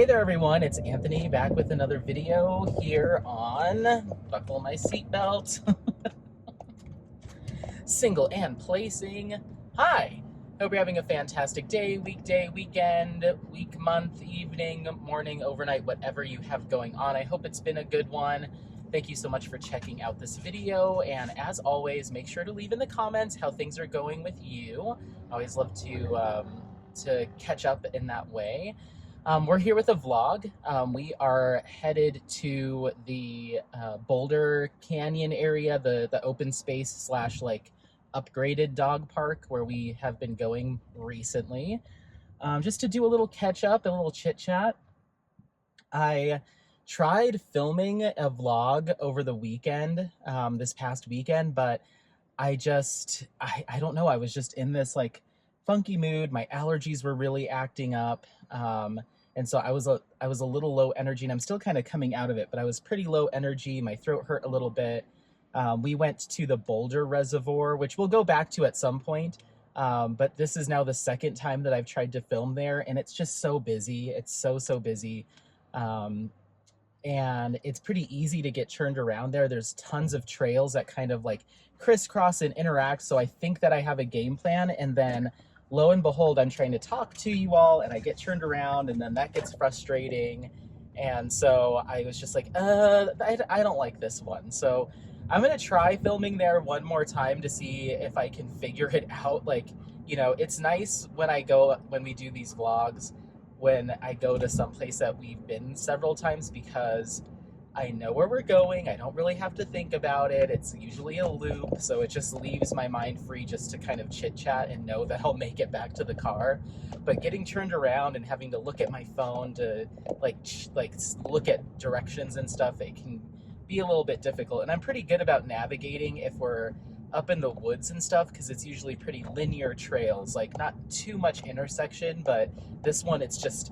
Hey there everyone, it's Anthony back with another video here on Buckle My Seatbelt, Single and Placing. Hi, hope you're having a fantastic day, weekday, weekend, week, month, evening, morning, overnight, whatever you have going on. I hope it's been a good one. Thank you so much for checking out this video, and as always, make sure to leave in the comments how things are going with you. I always love to catch up in that way. We're here with a vlog. We are headed to the Boulder Canyon area, the open space slash like upgraded dog park where we have been going recently, just to do a little catch up and a little chit chat. I tried filming a vlog over the weekend, this past weekend, but I don't know. I was just in this like funky mood. My allergies were really acting up. And so I was a little low energy, and I'm still kind of coming out of it, but I was pretty low energy. My throat hurt a little bit. We went to the Boulder Reservoir, which we'll go back to at some point. But this is now the second time that I've tried to film there, and it's just so busy. It's so busy. And it's pretty easy to get turned around there. There's tons of trails that kind of like crisscross and interact. So I think that I have a game plan, and then lo and behold, I'm trying to talk to you all and I get turned around, and then that gets frustrating. And so I was just like, I don't like this one. So I'm going to try filming there one more time to see if I can figure it out. Like, you know, it's nice when we do these vlogs, when I go to some place that we've been several times, because I know where we're going. I don't really have to think about it. It's usually a loop, so it just leaves my mind free just to kind of chit chat and know that I'll make it back to the car. But getting turned around and having to look at my phone to like look at directions and stuff, it can be a little bit difficult. And I'm pretty good about navigating if we're up in the woods and stuff, because it's usually pretty linear trails, like not too much intersection. But this one, it's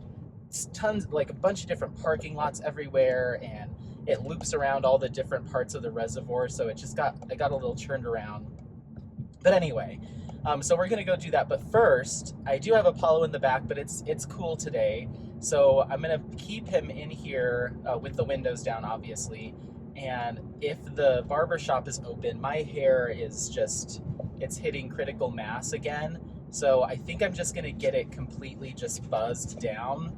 tons, like a bunch of different parking lots everywhere, and it loops around all the different parts of the reservoir, so I got a little turned around. But anyway, so we're gonna go do that. But first, I do have Apollo in the back, but it's cool today, so I'm gonna keep him in here with the windows down, obviously. And if the barber shop is open, my hair is it's hitting critical mass again. So I think I'm just gonna get it completely just buzzed down,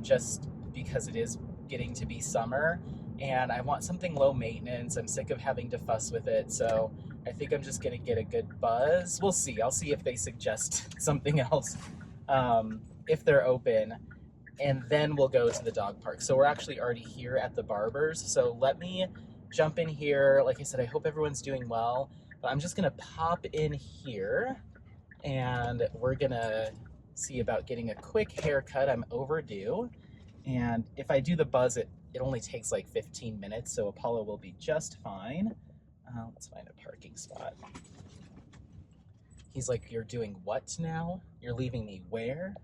just because it is getting to be summer, and I want something low maintenance. I'm sick of having to fuss with it, so I think I'm just gonna get a good buzz. We'll see. I'll see if they suggest something else, if they're open, and then we'll go to the dog park. So we're actually already here at the barber's, so let me jump in here. Like I said, I hope everyone's doing well, but I'm just gonna pop in here, and we're gonna see about getting a quick haircut. I'm overdue. And if I do the buzz, it only takes like 15 minutes, so Apollo will be just fine. Let's find a parking spot. He's like, "You're doing what now? You're leaving me where?"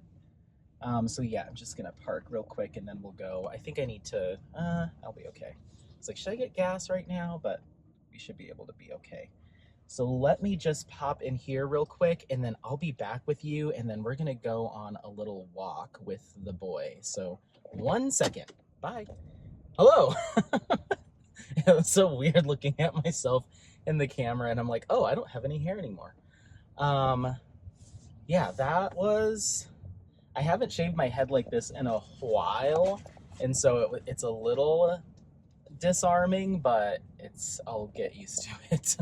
So yeah, I'm just gonna park real quick, and then we'll go. I think I need to, I'll be okay. It's like, should I get gas right now? But we should be able to be okay. So let me just pop in here real quick, and then I'll be back with you, and then we're gonna go on a little walk with the boy. So 1 second. Bye. Hello. It was so weird looking at myself in the camera, and I'm like, oh, I don't have any hair anymore. Yeah, I haven't shaved my head like this in a while, and so it's a little disarming, but I'll get used to it.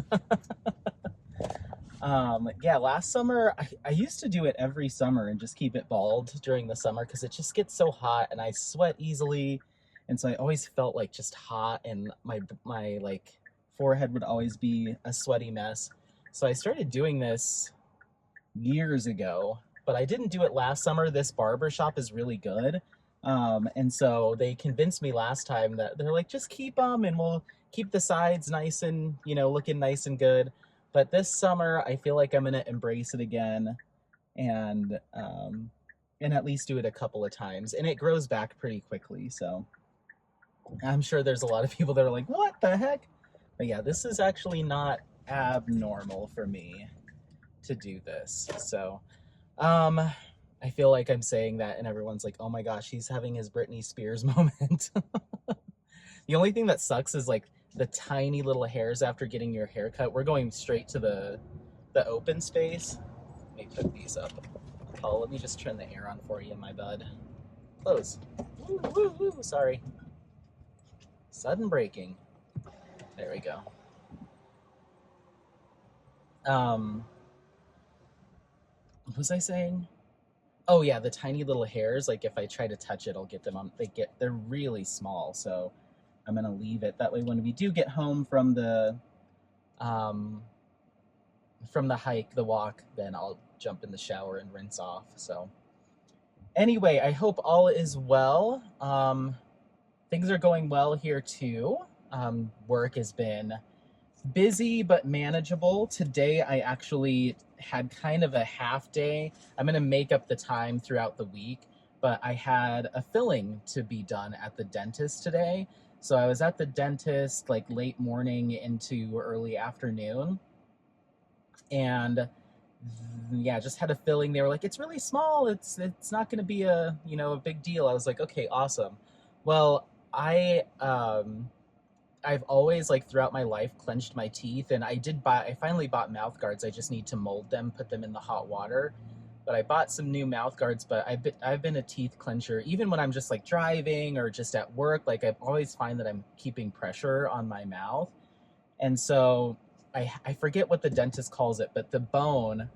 Yeah, last summer, I used to do it every summer and just keep it bald during the summer, because it just gets so hot and I sweat easily. And so I always felt like just hot, and my like forehead would always be a sweaty mess. So I started doing this years ago, but I didn't do it last summer. This barber shop is really good. And so they convinced me last time that they're like, just keep them, and we'll keep the sides nice and, you know, looking nice and good. But this summer, I feel like I'm going to embrace it again, and at least do it a couple of times. And it grows back pretty quickly, so I'm sure there's a lot of people that are like, what the heck? But yeah, this is actually not abnormal for me to do this. So I feel like I'm saying that and everyone's like, oh my gosh, he's having his Britney Spears moment. The only thing that sucks is like the tiny little hairs after getting your haircut. We're going straight to the open space. Let me put these up. Paul, let me just turn the air on for you, my bud. Close. Woo, woo, woo. Sorry. Sudden braking. There we go. What was I saying? Oh yeah, the tiny little hairs. Like if I try to touch it, I'll get them on. They're really small. So I'm gonna leave it that way. When we do get home um, from the hike, the walk, then I'll jump in the shower and rinse off. So anyway, I hope all is well. Things are going well here too. Work has been busy but manageable. Today I actually had kind of a half day. I'm going to make up the time throughout the week, but I had a filling to be done at the dentist today. So I was at the dentist like late morning into early afternoon, and yeah, just had a filling. They were like, it's really small. It's not going to be a big deal. I was like, okay, awesome. Well, I've always, like, throughout my life clenched my teeth, and I finally bought mouth guards. I just need to mold them, put them in the hot water. But I bought some new mouth guards, but I've been a teeth clencher even when I'm just like driving or just at work. Like I always find that I'm keeping pressure on my mouth. And so I forget what the dentist calls it, but the bone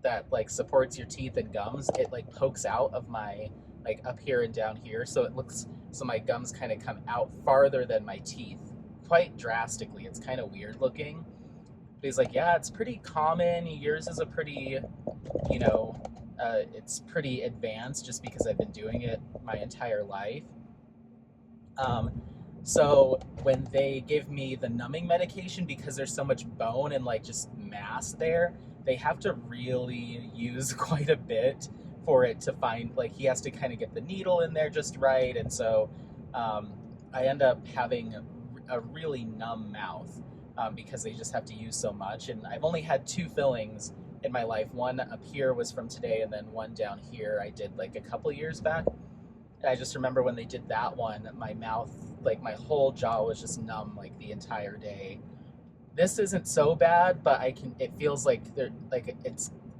that like supports your teeth and gums, it like pokes out of my like up here and down here, so my gums kind of come out farther than my teeth quite drastically. It's kind of weird looking. But he's like, yeah, it's pretty common. Yours is a pretty, you know, it's pretty advanced just because I've been doing it my entire life. Um, so when they give me the numbing medication, because there's so much bone and like just mass there, they have to really use quite a bit for it to find, like he has to kind of get the needle in there just right. And so um, I end up having a really numb mouth because they just have to use so much. And I've only had two fillings in my life. One up here was from today, and then one down here I did like a couple years back. And I just remember when they did that one, my mouth, like my whole jaw was just numb like the entire day. This isn't so bad, but it feels like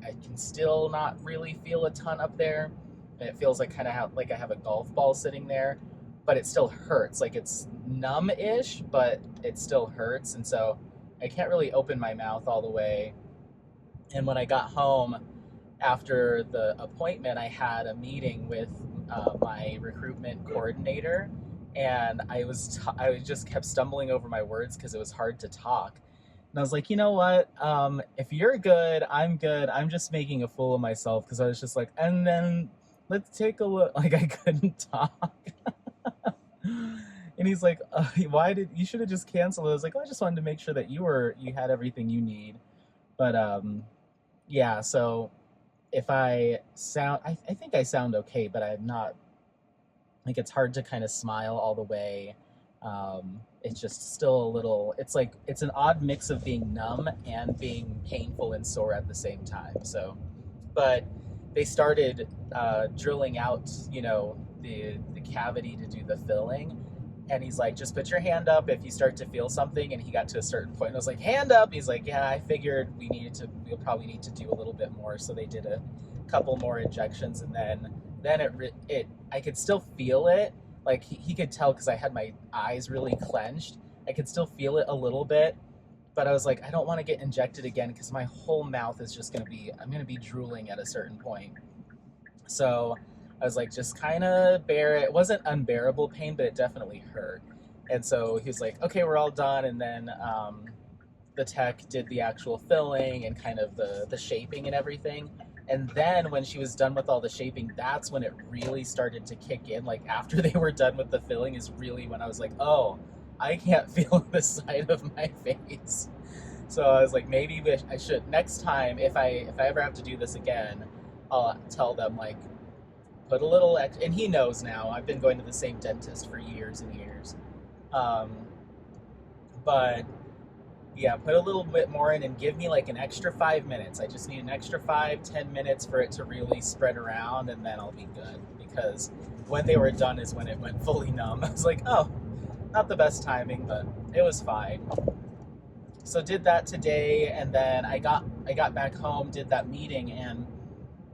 I can still not really feel a ton up there. And it feels like like I have a golf ball sitting there, but it still hurts. Like it's numb-ish, but it still hurts. And so I can't really open my mouth all the way. And when I got home after the appointment, I had a meeting with my recruitment coordinator, and I just kept stumbling over my words because it was hard to talk. And I was like, you know what? If you're good, I'm good. I'm just making a fool of myself because I was just like, and then let's take a look. Like I couldn't talk. And he's like, why did you should have just canceled it? I was like, oh, I just wanted to make sure that you had everything you need. But yeah, so if I think I sound okay, but I'm not, like, it's hard to kind of smile all the way. It's just still a little, it's an odd mix of being numb and being painful and sore at the same time. So, but they started drilling out, the cavity to do the filling. And he's like, just put your hand up if you start to feel something. And he got to a certain point, and I was like, hand up. He's like, yeah, I figured we'll probably need to do a little bit more. So they did a couple more injections, and then I could still feel it. Like he could tell because I had my eyes really clenched. I could still feel it a little bit, but I was like, I don't want to get injected again because my whole mouth is just I'm going to be drooling at a certain point. So I was like, just kind of bear it. It wasn't unbearable pain, but it definitely hurt. And so he was like, okay, we're all done. And then the tech did the actual filling and kind of the shaping and everything. And then when she was done with all the shaping, that's when it really started to kick in. Like after they were done with the filling is really when I was like, oh, I can't feel the side of my face. So I was like, maybe I should, next time, if I ever have to do this again, I'll tell them, like, put a little and he knows now. I've been going to the same dentist for years and years. But Yeah, put a little bit more in and give me like an extra 5 minutes. I just need an extra 5, 10 minutes for it to really spread around, and then I'll be good. Because when they were done is when it went fully numb. I was like, oh, not the best timing, but it was fine. So did that today, and then I got back home, did that meeting, and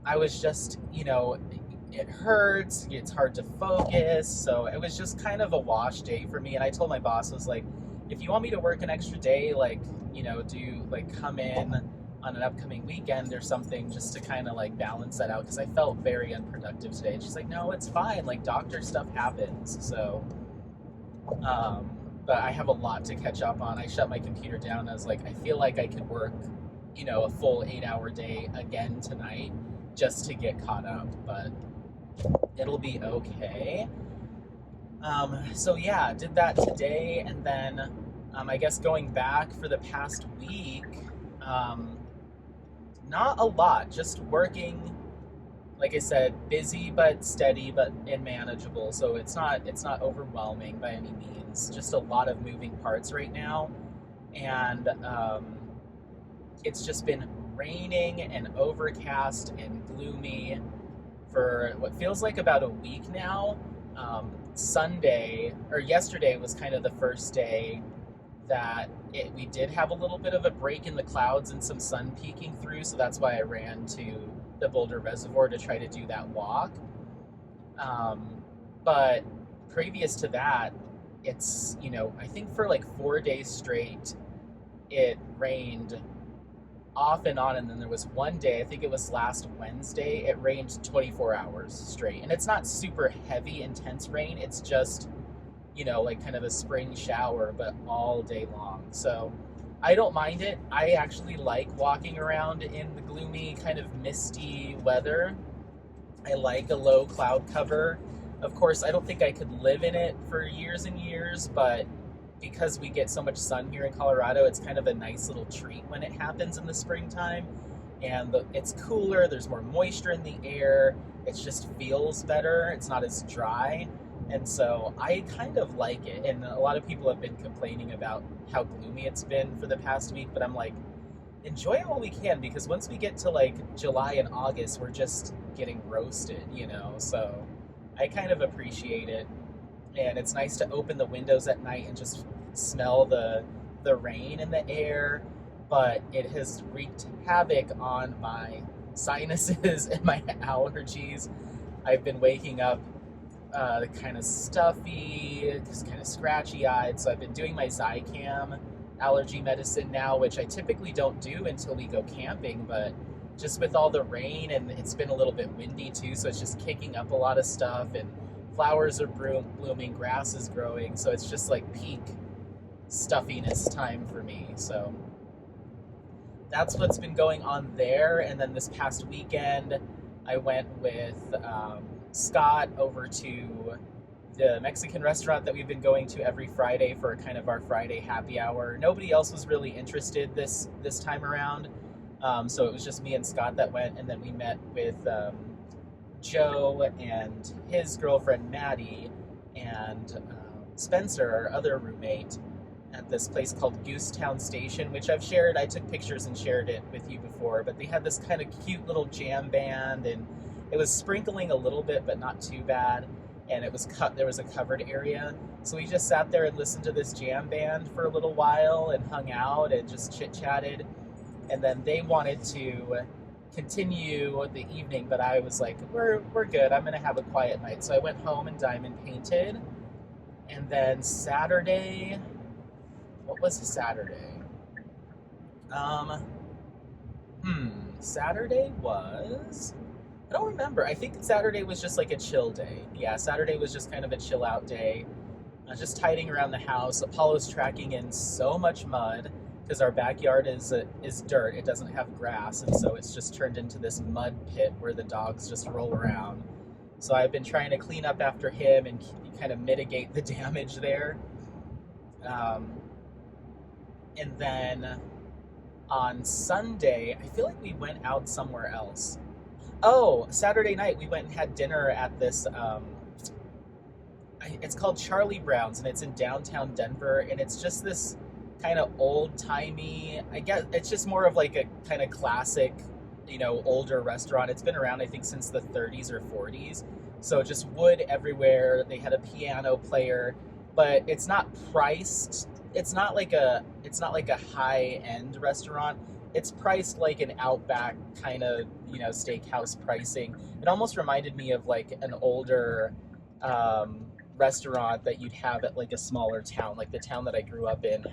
I was just, it hurts, it's hard to focus. So it was just kind of a wash day for me. And I told my boss, I was like, if you want me to work an extra day, like, do like come in on an upcoming weekend or something, just to kind of like balance that out, because I felt very unproductive today. And she's like, no, it's fine. Like, doctor stuff happens. So, but I have a lot to catch up on. I shut my computer down. I was like, I feel like I could work, a full 8-hour day again tonight just to get caught up, but it'll be okay. So yeah, did that today, and then I guess going back for the past week, not a lot, just working. Like I said, busy but steady, but and manageable. So it's not overwhelming by any means. Just a lot of moving parts right now, and it's just been raining and overcast and gloomy for what feels like about a week now. Sunday or yesterday was kind of the first day that we did have a little bit of a break in the clouds and some sun peeking through, so that's why I ran to the Boulder Reservoir to try to do that walk. But previous to that, it's, I think for like 4 days straight, it rained off and on, and then there was one day, I think it was last Wednesday, it rained 24 hours straight. And it's not super heavy, intense rain, it's just, like kind of a spring shower, but all day long. So I don't mind it. I actually like walking around in the gloomy, kind of misty weather. I like a low cloud cover. Of course, I don't think I could live in it for years and years, but because we get so much sun here in Colorado, it's kind of a nice little treat when it happens in the springtime. And it's cooler, there's more moisture in the air, it just feels better, it's not as dry. And so I kind of like it. And a lot of people have been complaining about how gloomy it's been for the past week, but I'm like, enjoy it while we can, because once we get to like July and August, we're just getting roasted, So I kind of appreciate it. And it's nice to open the windows at night and just smell the rain in the air, but it has wreaked havoc on my sinuses and my allergies. I've been waking up kind of stuffy, just kind of scratchy-eyed, so I've been doing my Zicam allergy medicine now, which I typically don't do until we go camping, but just with all the rain, and it's been a little bit windy too, so it's just kicking up a lot of stuff, and flowers are blooming, grass is growing, so it's just like peak stuffiness time for me. So that's what's been going on there. And then this past weekend, I went with Scott over to the Mexican restaurant that we've been going to every Friday for kind of our Friday happy hour. Nobody else was really interested this time around, so it was just me and Scott that went, and then we met with Joe and his girlfriend Maddie and Spencer, our other roommate, at this place called Goosetown Station, which I've shared. I took pictures and shared it with you before, but they had this kind of cute little jam band, and it was sprinkling a little bit, but not too bad. And it was there was a covered area. So we just sat there and listened to this jam band for a little while and hung out and just chit-chatted. And then they wanted to continue the evening, but I was like, we're good. I'm going to have a quiet night. So I went home and diamond painted. And then Saturday, what was Saturday? Saturday was, I don't remember. I think Saturday was just like a chill day. Yeah, Saturday was just kind of a chill out day. Just tidying around the house. Apollo's tracking in so much mud because our backyard is dirt. It doesn't have grass, and so it's just turned into this mud pit where the dogs just roll around. So I've been trying to clean up after him and kind of mitigate the damage there. And then on Sunday, I feel like we went out somewhere else. Oh, Saturday night we went and had dinner at this, it's called Charlie Brown's, and it's in downtown Denver, and it's just this kind of old-timey. I guess it's just more of like a kind of classic, older restaurant. It's been around, I think, since the 30s or 40s. So just wood everywhere. They had a piano player, but it's not priced. It's not like a high-end restaurant. It's priced like an Outback kind of, steakhouse pricing. It almost reminded me of like an older restaurant that you'd have at like a smaller town. Like the town that I grew up in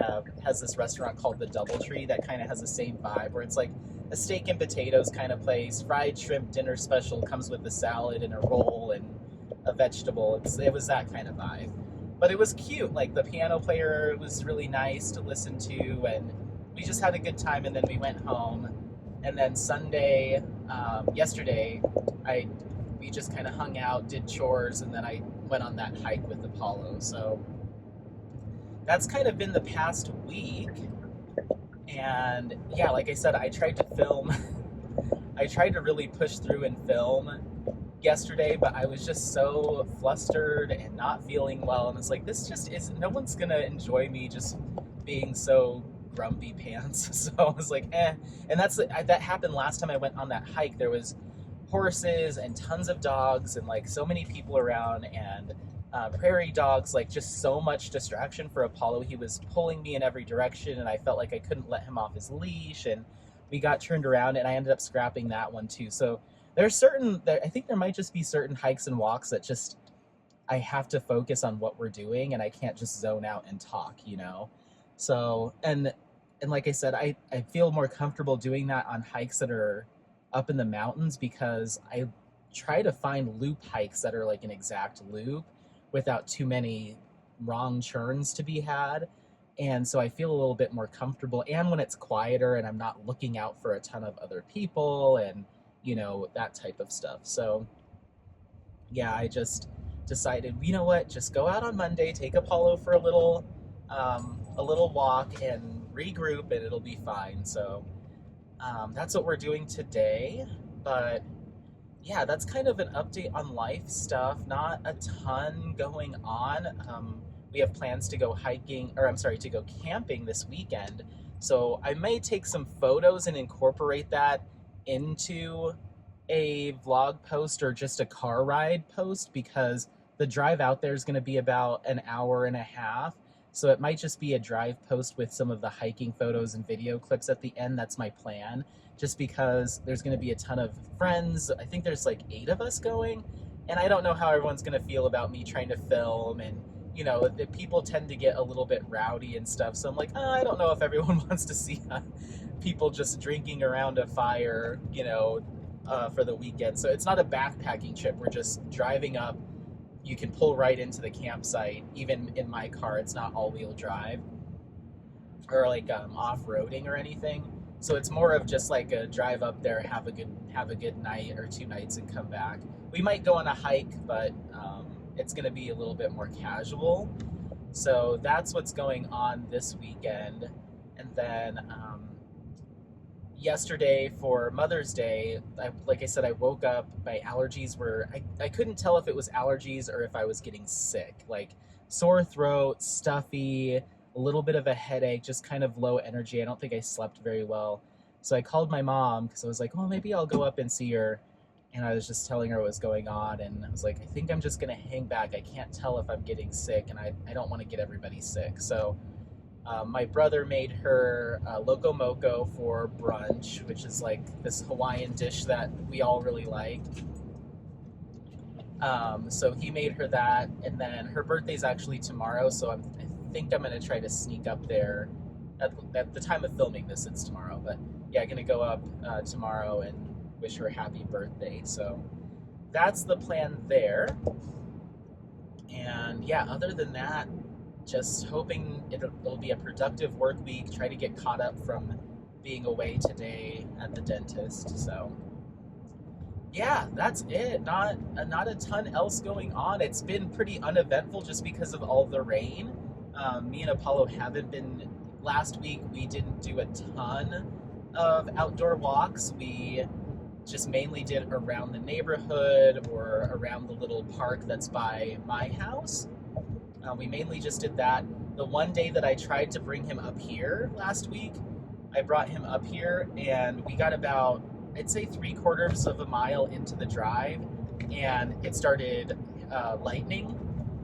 has this restaurant called the Doubletree that kind of has the same vibe, where it's like a steak and potatoes kind of place. Fried shrimp dinner special comes with a salad and a roll and a vegetable. It was that kind of vibe. But it was cute. Like the piano player was really nice to listen to, and we just had a good time. And then we went home. And then Sunday, yesterday, we just kind of hung out, did chores, and then I went on that hike with Apollo. So that's kind of been the past week. And yeah, like I said, I tried to film. I tried to really push through and film yesterday, but I was just so flustered and not feeling well. And it's like, this just isn't, no one's going to enjoy me just being so grumpy pants. So I was like, eh. And that happened last time I went on that hike. There was horses and tons of dogs and like so many people around, and prairie dogs, like just so much distraction for Apollo. He was pulling me in every direction, and I felt like I couldn't let him off his leash, and we got turned around, and I ended up scrapping that one too. So I think there might just be certain hikes and walks that just, I have to focus on what we're doing, and I can't just zone out and talk, So, and like I said, I feel more comfortable doing that on hikes that are up in the mountains, because I try to find loop hikes that are like an exact loop without too many wrong turns to be had. And so I feel a little bit more comfortable, and when it's quieter and I'm not looking out for a ton of other people and, that type of stuff. So yeah, I just decided, you know what, just go out on Monday, take Apollo for a little walk and regroup, and it'll be fine. So that's what we're doing today. But yeah, that's kind of an update on life stuff. Not a ton going on. We have plans to go to go camping this weekend. So I may take some photos and incorporate that into a vlog post or just a car ride post, because the drive out there is going to be about an hour and a half. So it might just be a drive post with some of the hiking photos and video clips at the end. That's my plan, just because there's going to be a ton of friends. I think there's like 8 of us going, and I don't know how everyone's going to feel about me trying to film, and the people tend to get a little bit rowdy and stuff. So I'm like, I don't know if everyone wants to see people just drinking around a fire, for the weekend. So it's not a backpacking trip. We're just driving up. You can pull right into the campsite. Even in my car, it's not all-wheel drive or like off-roading or anything. So it's more of just like a drive up there, have a good night or 2 nights, and come back. We might go on a hike, but it's going to be a little bit more casual. So that's what's going on this weekend. And then yesterday for Mother's Day, like I said, I woke up, my allergies were, I couldn't tell if it was allergies or if I was getting sick. Like sore throat, stuffy, a little bit of a headache, just kind of low energy. I don't think I slept very well. So I called my mom, because I was like, well, maybe I'll go up and see her. And I was just telling her what was going on, and I was like, I think I'm just going to hang back. I can't tell if I'm getting sick, and I don't want to get everybody sick. So my brother made her Loco Moco for brunch, which is like this Hawaiian dish that we all really like. So he made her that, and then her birthday's actually tomorrow, so I think I'm going to try to sneak up there. At the time of filming this, it's tomorrow, but yeah, I'm going to go up tomorrow and wish her a happy birthday. So that's the plan there. And yeah, other than that, just hoping it'll be a productive work week, try to get caught up from being away today at the dentist. So yeah, that's it. Not a ton else going on. It's been pretty uneventful just because of all the rain. Me and Apollo haven't been, last week we didn't do a ton of outdoor walks. We just mainly did around the neighborhood or around the little park that's by my house. We mainly just did that. The one day that I tried to bring him up here last week, I brought him up here and we got about, I'd say 3/4 of a mile into the drive, and it started lightning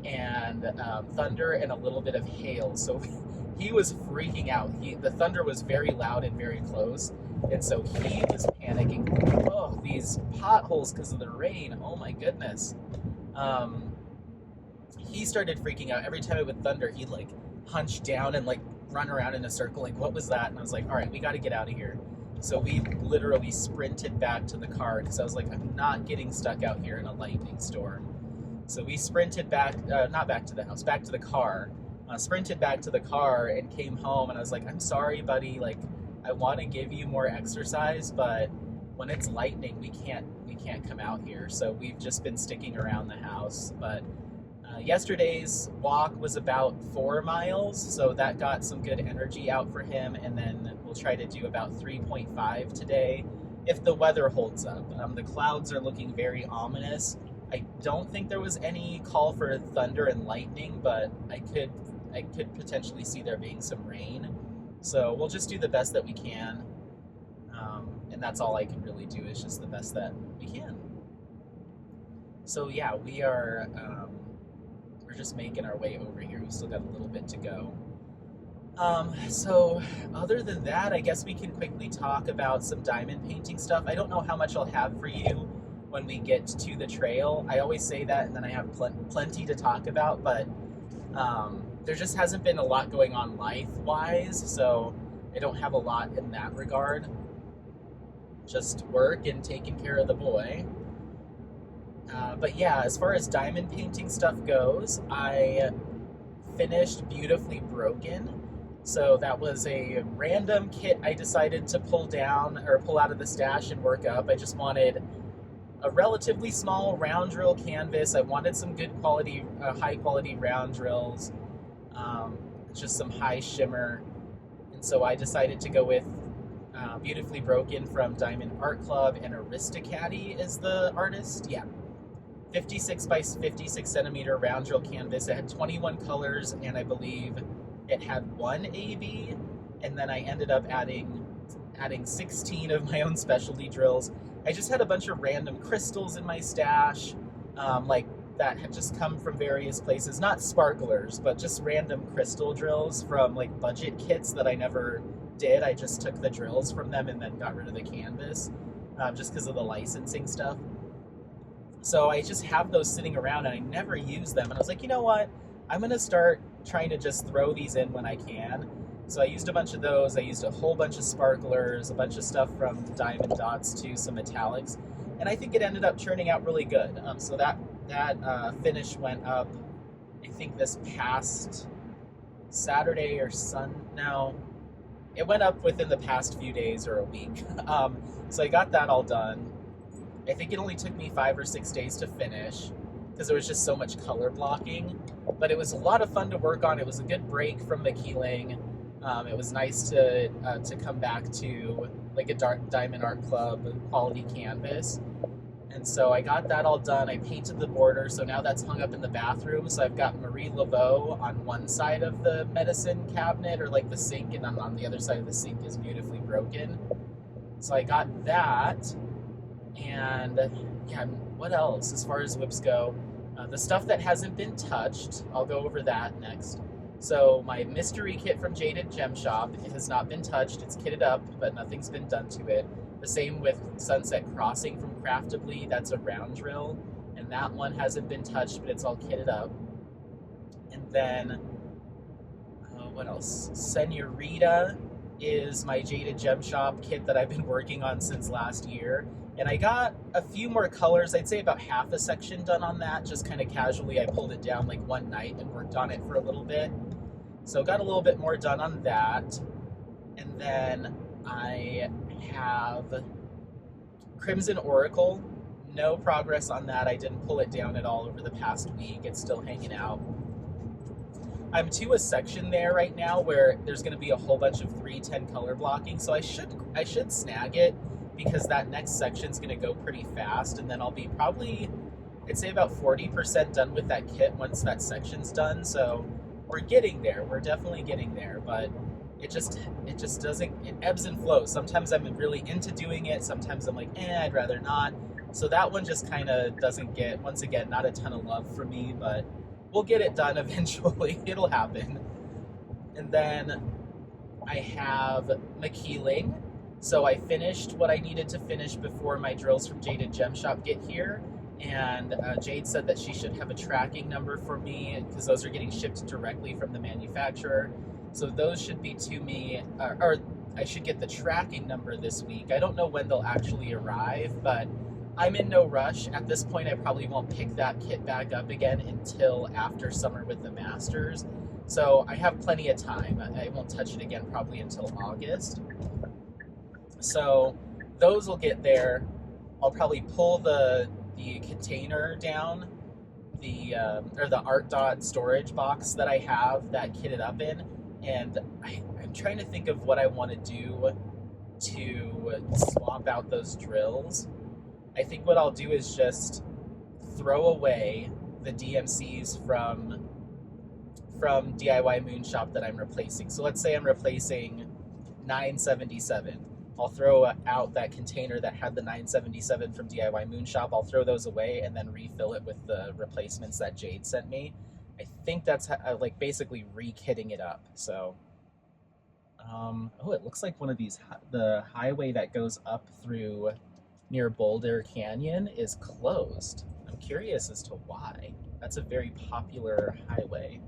and thunder and a little bit of hail. So he was freaking out. The thunder was very loud and very close, and so he was panicking. Oh, these potholes because of the rain. Oh my goodness. He started freaking out. Every time it would thunder, he'd like hunch down and like run around in a circle. Like, what was that? And I was like, all right, we got to get out of here. So we literally sprinted back to the car because I was like, I'm not getting stuck out here in a lightning storm. So we sprinted back, not back to the house, back to the car. Sprinted back to the car and came home, and I was like, I'm sorry, buddy. Like, I want to give you more exercise, but when it's lightning, we can't come out here. So we've just been sticking around the house. But yesterday's walk was about 4 miles, so that got some good energy out for him, and then we'll try to do about 3.5 today if the weather holds up. The clouds are looking very ominous. I don't think there was any call for thunder and lightning, but I could potentially see there being some rain. So we'll just do the best that we can, and that's all I can really do, is just the best that we can. So yeah, we're just making our way over here. We've still got a little bit to go. So other than that, I guess we can quickly talk about some diamond painting stuff. I don't know how much I'll have for you when we get to the trail. I always say that and then I have plenty to talk about, but there just hasn't been a lot going on life-wise, so I don't have a lot in that regard. Just work and taking care of the boy. But yeah, as far as diamond painting stuff goes, I finished Beautifully Broken. So that was a random kit I decided to pull out of the stash and work up. I just wanted a relatively small round drill canvas. I wanted some good quality, high quality round drills, just some high shimmer. And so I decided to go with Beautifully Broken from Diamond Art Club, and Aristocati is the artist. Yeah. 56 by 56 centimeter round drill canvas. It had 21 colors, and I believe it had 1 AB, and then I ended up adding 16 of my own specialty drills. I just had a bunch of random crystals in my stash, like that had just come from various places, not sparklers, but just random crystal drills from like budget kits that I never did. I just took the drills from them and then got rid of the canvas, just because of the licensing stuff. So I just have those sitting around and I never use them. And I was like, you know what? I'm going to start trying to just throw these in when I can. So I used a bunch of those. I used a whole bunch of sparklers, a bunch of stuff from Diamond Dots to some metallics. And I think it ended up turning out really good. So that finish went up, I think this past Saturday or no, it went up within the past few days or a week. So I got that all done. I think it only took me 5 or 6 days to finish because there was just so much color blocking, but it was a lot of fun to work on. It was a good break from McKeeling. It was nice to come back to like a Diamond Art Club quality canvas. And so I got that all done. I painted the border, so now that's hung up in the bathroom. So I've got Marie Laveau on one side of the medicine cabinet, or like the sink, and on the other side of the sink is Beautifully Broken. So I got that. And yeah, what else as far as whips go? The stuff that hasn't been touched, I'll go over that next. So my mystery kit from Jaded Gem Shop, it has not been touched. It's kitted up, but nothing's been done to it. The same with Sunset Crossing from Craftably. That's a round drill, and that one hasn't been touched, but it's all kitted up. And then, what else? Senorita is my Jaded Gem Shop kit that I've been working on since last year. And I got a few more colors. I'd say about half a section done on that, just kind of casually. I pulled it down like one night and worked on it for a little bit. So got a little bit more done on that. And then I have Crimson Oracle. No progress on that. I didn't pull it down at all over the past week. It's still hanging out. I'm to a section there right now where there's going to be a whole bunch of 310 color blocking. So I should snag it, because that next section's going to go pretty fast, and then I'll be probably I'd say about 40% done with that kit once that section's done. So we're getting there. We're definitely getting there, but it just doesn't, it ebbs and flows. Sometimes I'm really into doing it. Sometimes I'm like, I'd rather not. So that one just kind of doesn't get, once again, not a ton of love for me, but we'll get it done eventually. It'll happen. And then I have maquiling. So I finished what I needed to finish before my drills from Jade and Gem Shop get here. And Jade said that she should have a tracking number for me because those are getting shipped directly from the manufacturer. So those should be to me, or I should get the tracking number this week. I don't know when they'll actually arrive, but I'm in no rush. At this point, I probably won't pick that kit back up again until after summer with the Masters. So I have plenty of time. I won't touch it again probably until August. So those will get there. I'll probably pull the container down, or the Art Dot storage box that I have that kitted up in, and I'm trying to think of what I want to do to swap out those drills. I think what I'll do is just throw away the DMCs from DIY Moon Shop that I'm replacing. So let's say I'm replacing 977. I'll throw out that container that had the 977 from DIY Moon Shop. I'll throw those away and then refill it with the replacements that Jade sent me. I think that's like basically re-kitting it up. So, oh, it looks like one of these, the highway that goes up through near Boulder Canyon is closed. I'm curious as to why. That's a very popular highway.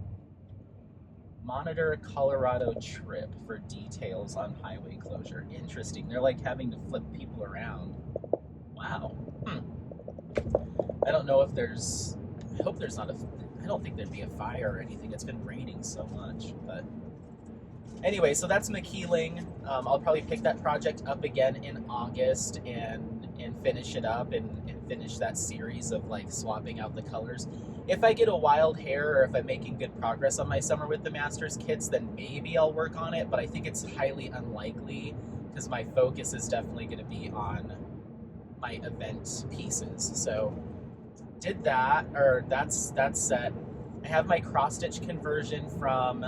Monitor Colorado trip for details on highway closure. Interesting. They're like having to flip people around. Wow. I don't know if there's, I hope there's not I don't think there'd be a fire or anything. It's been raining so much, but anyway, so that's maquiling. I'll probably pick that project up again in August and finish it up and finish that series of like swapping out the colors. If I get a wild hair or if I'm making good progress on my Summer with the Masters kits, then maybe I'll work on it, but I think it's highly unlikely because my focus is definitely going to be on my event pieces. So did that, or that's set. I have my cross stitch conversion from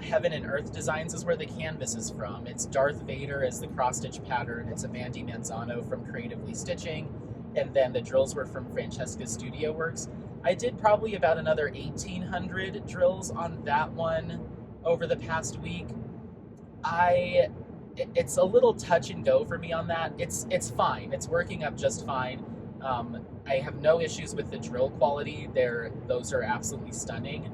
Heaven and Earth Designs is where the canvas is from. It's Darth Vader as the cross stitch pattern. It's a Mandy Manzano from Creatively Stitching. And then the drills were from Francesca Studio Works. I did probably about another 1,800 drills on that one over the past week. It's a little touch and go for me on that. It's fine. It's working up just fine. I have no issues with the drill quality. Those are absolutely stunning.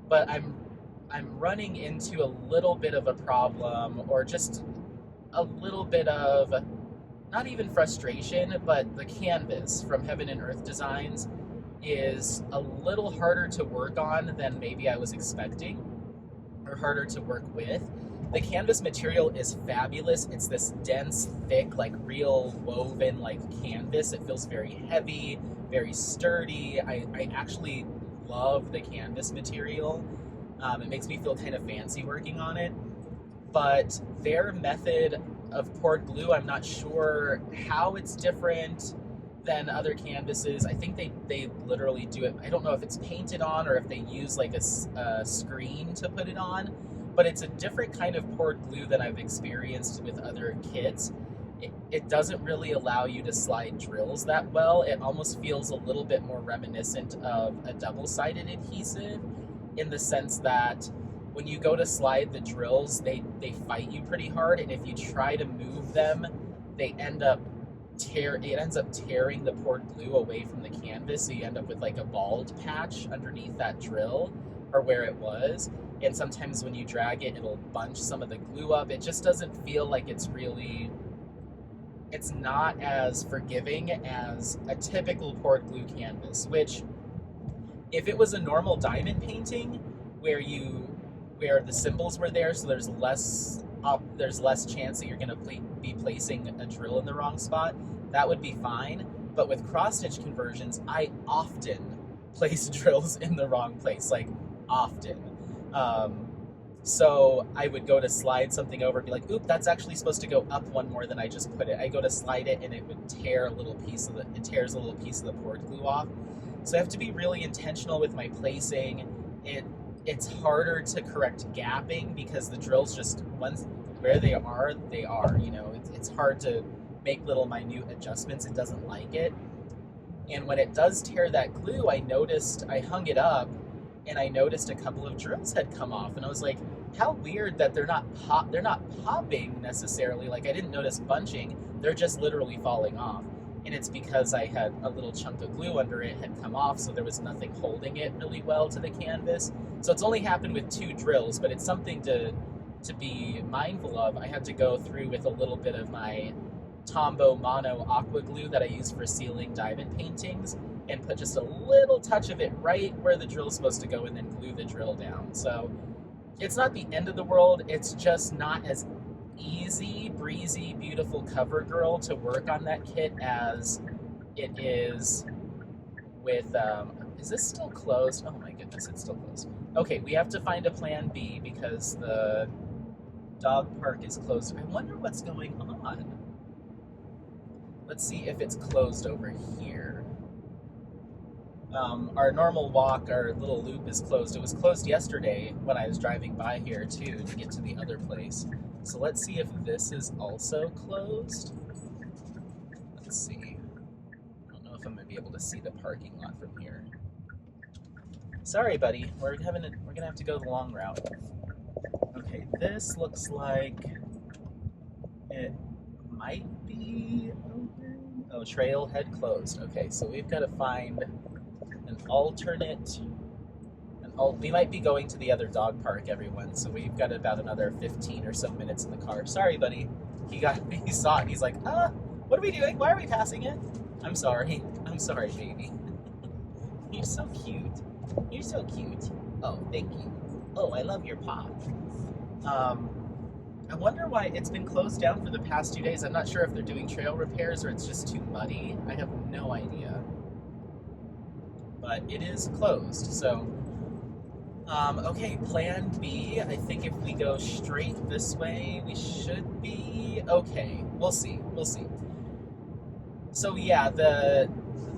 But I'm running into a little bit of a problem, or just a little bit of, not even frustration, but the canvas from Heaven and Earth Designs is a little harder to work on than maybe I was expecting, or harder to work with. The canvas material is fabulous. It's this dense, thick, like real woven like canvas. It feels very heavy, very sturdy. I actually love the canvas material. It makes me feel kind of fancy working on it. But their method of poured glue, I'm not sure how it's different than other canvases. I think they literally do it. I don't know if it's painted on or if they use like a screen to put it on, but it's a different kind of poured glue than I've experienced with other kits. It doesn't really allow you to slide drills that well. It almost feels a little bit more reminiscent of a double-sided adhesive, in the sense that when you go to slide the drills, they fight you pretty hard, and if you try to move them, it ends up tearing the poured glue away from the canvas, so you end up with like a bald patch underneath that drill, or where it was, and sometimes when you drag it, it'll bunch some of the glue up. It just doesn't feel like it's not as forgiving as a typical poured glue canvas, which, if it was a normal diamond painting where the symbols were there, so there's less chance that you're going to be placing a drill in the wrong spot, that would be fine. But with cross stitch conversions, I often place drills in the wrong place, like often. So I would go to slide something over and be like, oop, that's actually supposed to go up one more than I just put it. I go to slide it and it would tear a little piece of it tears a little piece of the port glue off. So I have to be really intentional with my placing. It's harder to correct gapping because the drills just, once where they are, you know, it's hard to make little minute adjustments. It doesn't like it. And when it does tear that glue, I hung it up and I noticed a couple of drills had come off, and I was like, how weird that they're not popping necessarily. Like, I didn't notice bunching, they're just literally falling off. And it's because I had a little chunk of glue under it had come off, so there was nothing holding it really well to the canvas. So it's only happened with 2 drills, but it's something to be mindful of. I had to go through with a little bit of my Tombow Mono aqua glue that I use for sealing diamond paintings, and put just a little touch of it right where the drill's supposed to go, and then glue the drill down. So it's not the end of the world, it's just not as easy, breezy, beautiful CoverGirl to work on that kit as it is with, is this still closed? Oh my goodness, it's still closed. Okay, we have to find a plan B because the dog park is closed. I wonder what's going on. Let's see if it's closed over here. Our normal walk, our little loop is closed. It was closed yesterday when I was driving by here too to get to the other place. So let's see if this is also closed. Let's see. I don't know if I'm gonna be able to see the parking lot from here. Sorry, buddy. We're gonna have to go the long route. Okay, this looks like it might be open. Oh, trailhead closed. Okay, so we've got to find an alternate. We might be going to the other dog park, everyone. So we've got about another 15 or so minutes in the car. Sorry, buddy. He saw it. He's like, what are we doing? Why are we passing it? I'm sorry. I'm sorry, baby. You're so cute. You're so cute. Oh, thank you. Oh, I love your paw. I wonder why it's been closed down for the past 2 days. I'm not sure if they're doing trail repairs or it's just too muddy. I have no idea. But it is closed, so... okay, plan B. I think if we go straight this way, we should be okay. We'll see. We'll see. So yeah, the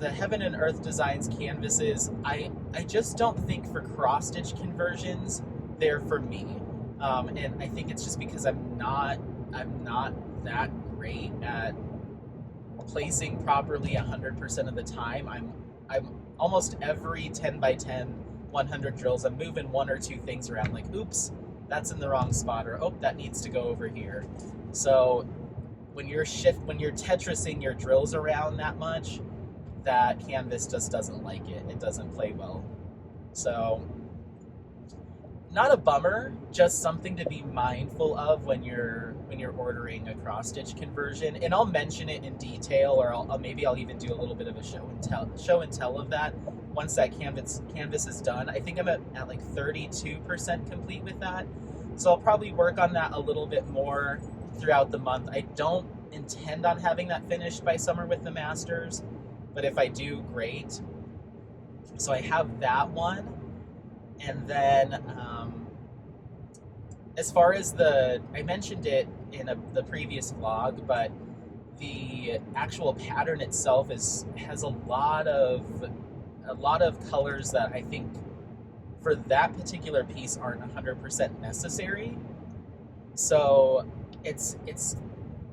Heaven and Earth Designs canvases, I just don't think for cross-stitch conversions, they're for me. And I think it's just because I'm not that great at placing properly 100% of the time. I'm almost every 10 by 10, 100 drills, I'm moving 1 or 2 things around, like, oops, that's in the wrong spot, or, oh, that needs to go over here. So when you're Tetrising your drills around that much, that canvas just doesn't like it. It doesn't play well. So not a bummer, just something to be mindful of when you're ordering a cross stitch conversion. And I'll mention it in detail, or maybe I'll even do a little bit of a show and tell of that once that canvas is done. I think I'm at like 32% complete with that. So I'll probably work on that a little bit more throughout the month. I don't intend on having that finished by summer with the masters, but if I do, great. So I have that one. And then as far as I mentioned it in the previous vlog, but the actual pattern itself has a lot of colors that I think for that particular piece aren't 100% necessary. So it's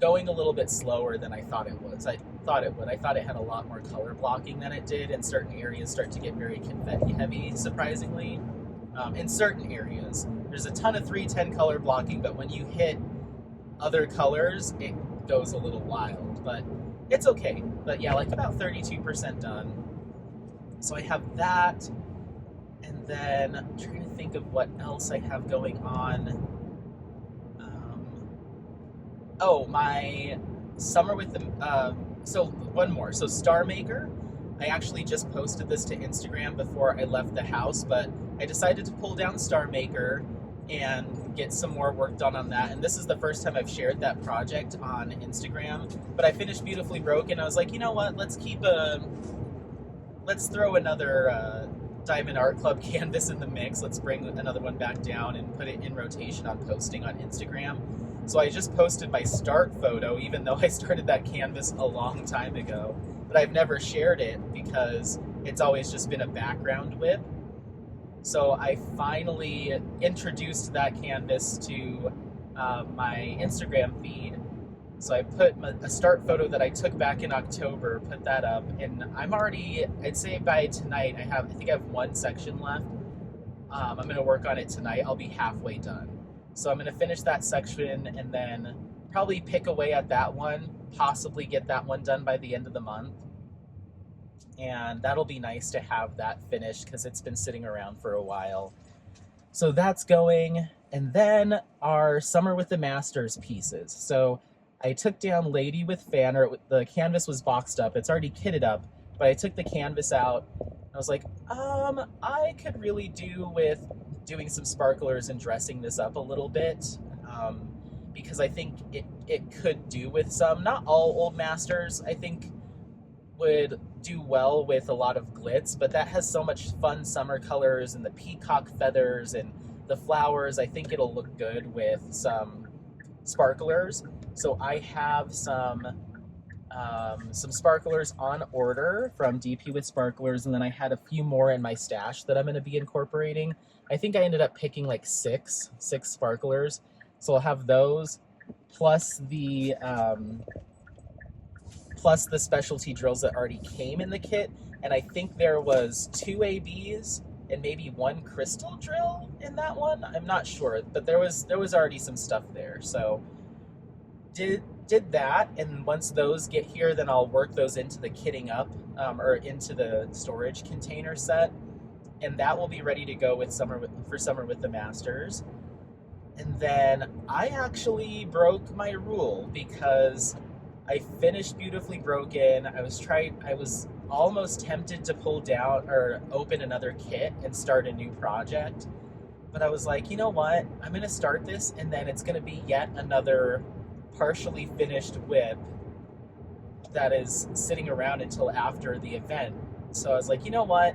going a little bit slower than I thought it was. I thought it would. I thought it had a lot more color blocking than it did, and certain areas start to get very confetti heavy, surprisingly. In certain areas, there's a ton of 310 color blocking, but when you hit other colors, it goes a little wild, but it's okay. But yeah, like about 32% done. So I have that, and then I'm trying to think of what else I have going on. My summer with the, so one more. So Star Maker, I actually just posted this to Instagram before I left the house, but I decided to pull down Star Maker and get some more work done on that. And this is the first time I've shared that project on Instagram, but I finished Beautifully Broken. I was like, you know what, let's throw another Diamond Art Club canvas in the mix. Let's bring another one back down and put it in rotation on posting on Instagram. So I just posted my start photo, even though I started that canvas a long time ago, but I've never shared it because it's always just been a background whip. So I finally introduced that canvas to my Instagram feed. So I put a start photo that I took back in October, put that up, and I'm already, I'd say by tonight, I think I have one section left. I'm gonna work on it tonight. I'll be halfway done. So I'm gonna finish that section and then probably pick away at that one, possibly get that one done by the end of the month. And that'll be nice to have that finished because it's been sitting around for a while. So that's going. And then our Summer with the Masters pieces. So I took down Lady with Fan, or the canvas was boxed up. It's already kitted up, but I took the canvas out. I was like, I could really do with doing some sparklers and dressing this up a little bit, because I think it could do with some. Not all old masters, I think, would do well with a lot of glitz, but that has so much fun summer colors and the peacock feathers and the flowers. I think it'll look good with some sparklers. So I have some sparklers on order from DP with Sparklers, and then I had a few more in my stash that I'm going to be incorporating. I think I ended up picking like six sparklers, so I'll have those plus the specialty drills that already came in the kit, and I think there was 2 ABs and maybe 1 crystal drill in that one. I'm not sure, but there was already some stuff there. So did that, and once those get here, then I'll work those into the kitting up, or into the storage container set, and that will be ready to go with Summer with the Masters. And then I actually broke my rule because I finished Beautifully Broken. I was almost tempted to pull down or open another kit and start a new project, but I was like, you know what? I'm going to start this, and then it's going to be yet another partially finished whip that is sitting around until after the event. So I was like, you know what?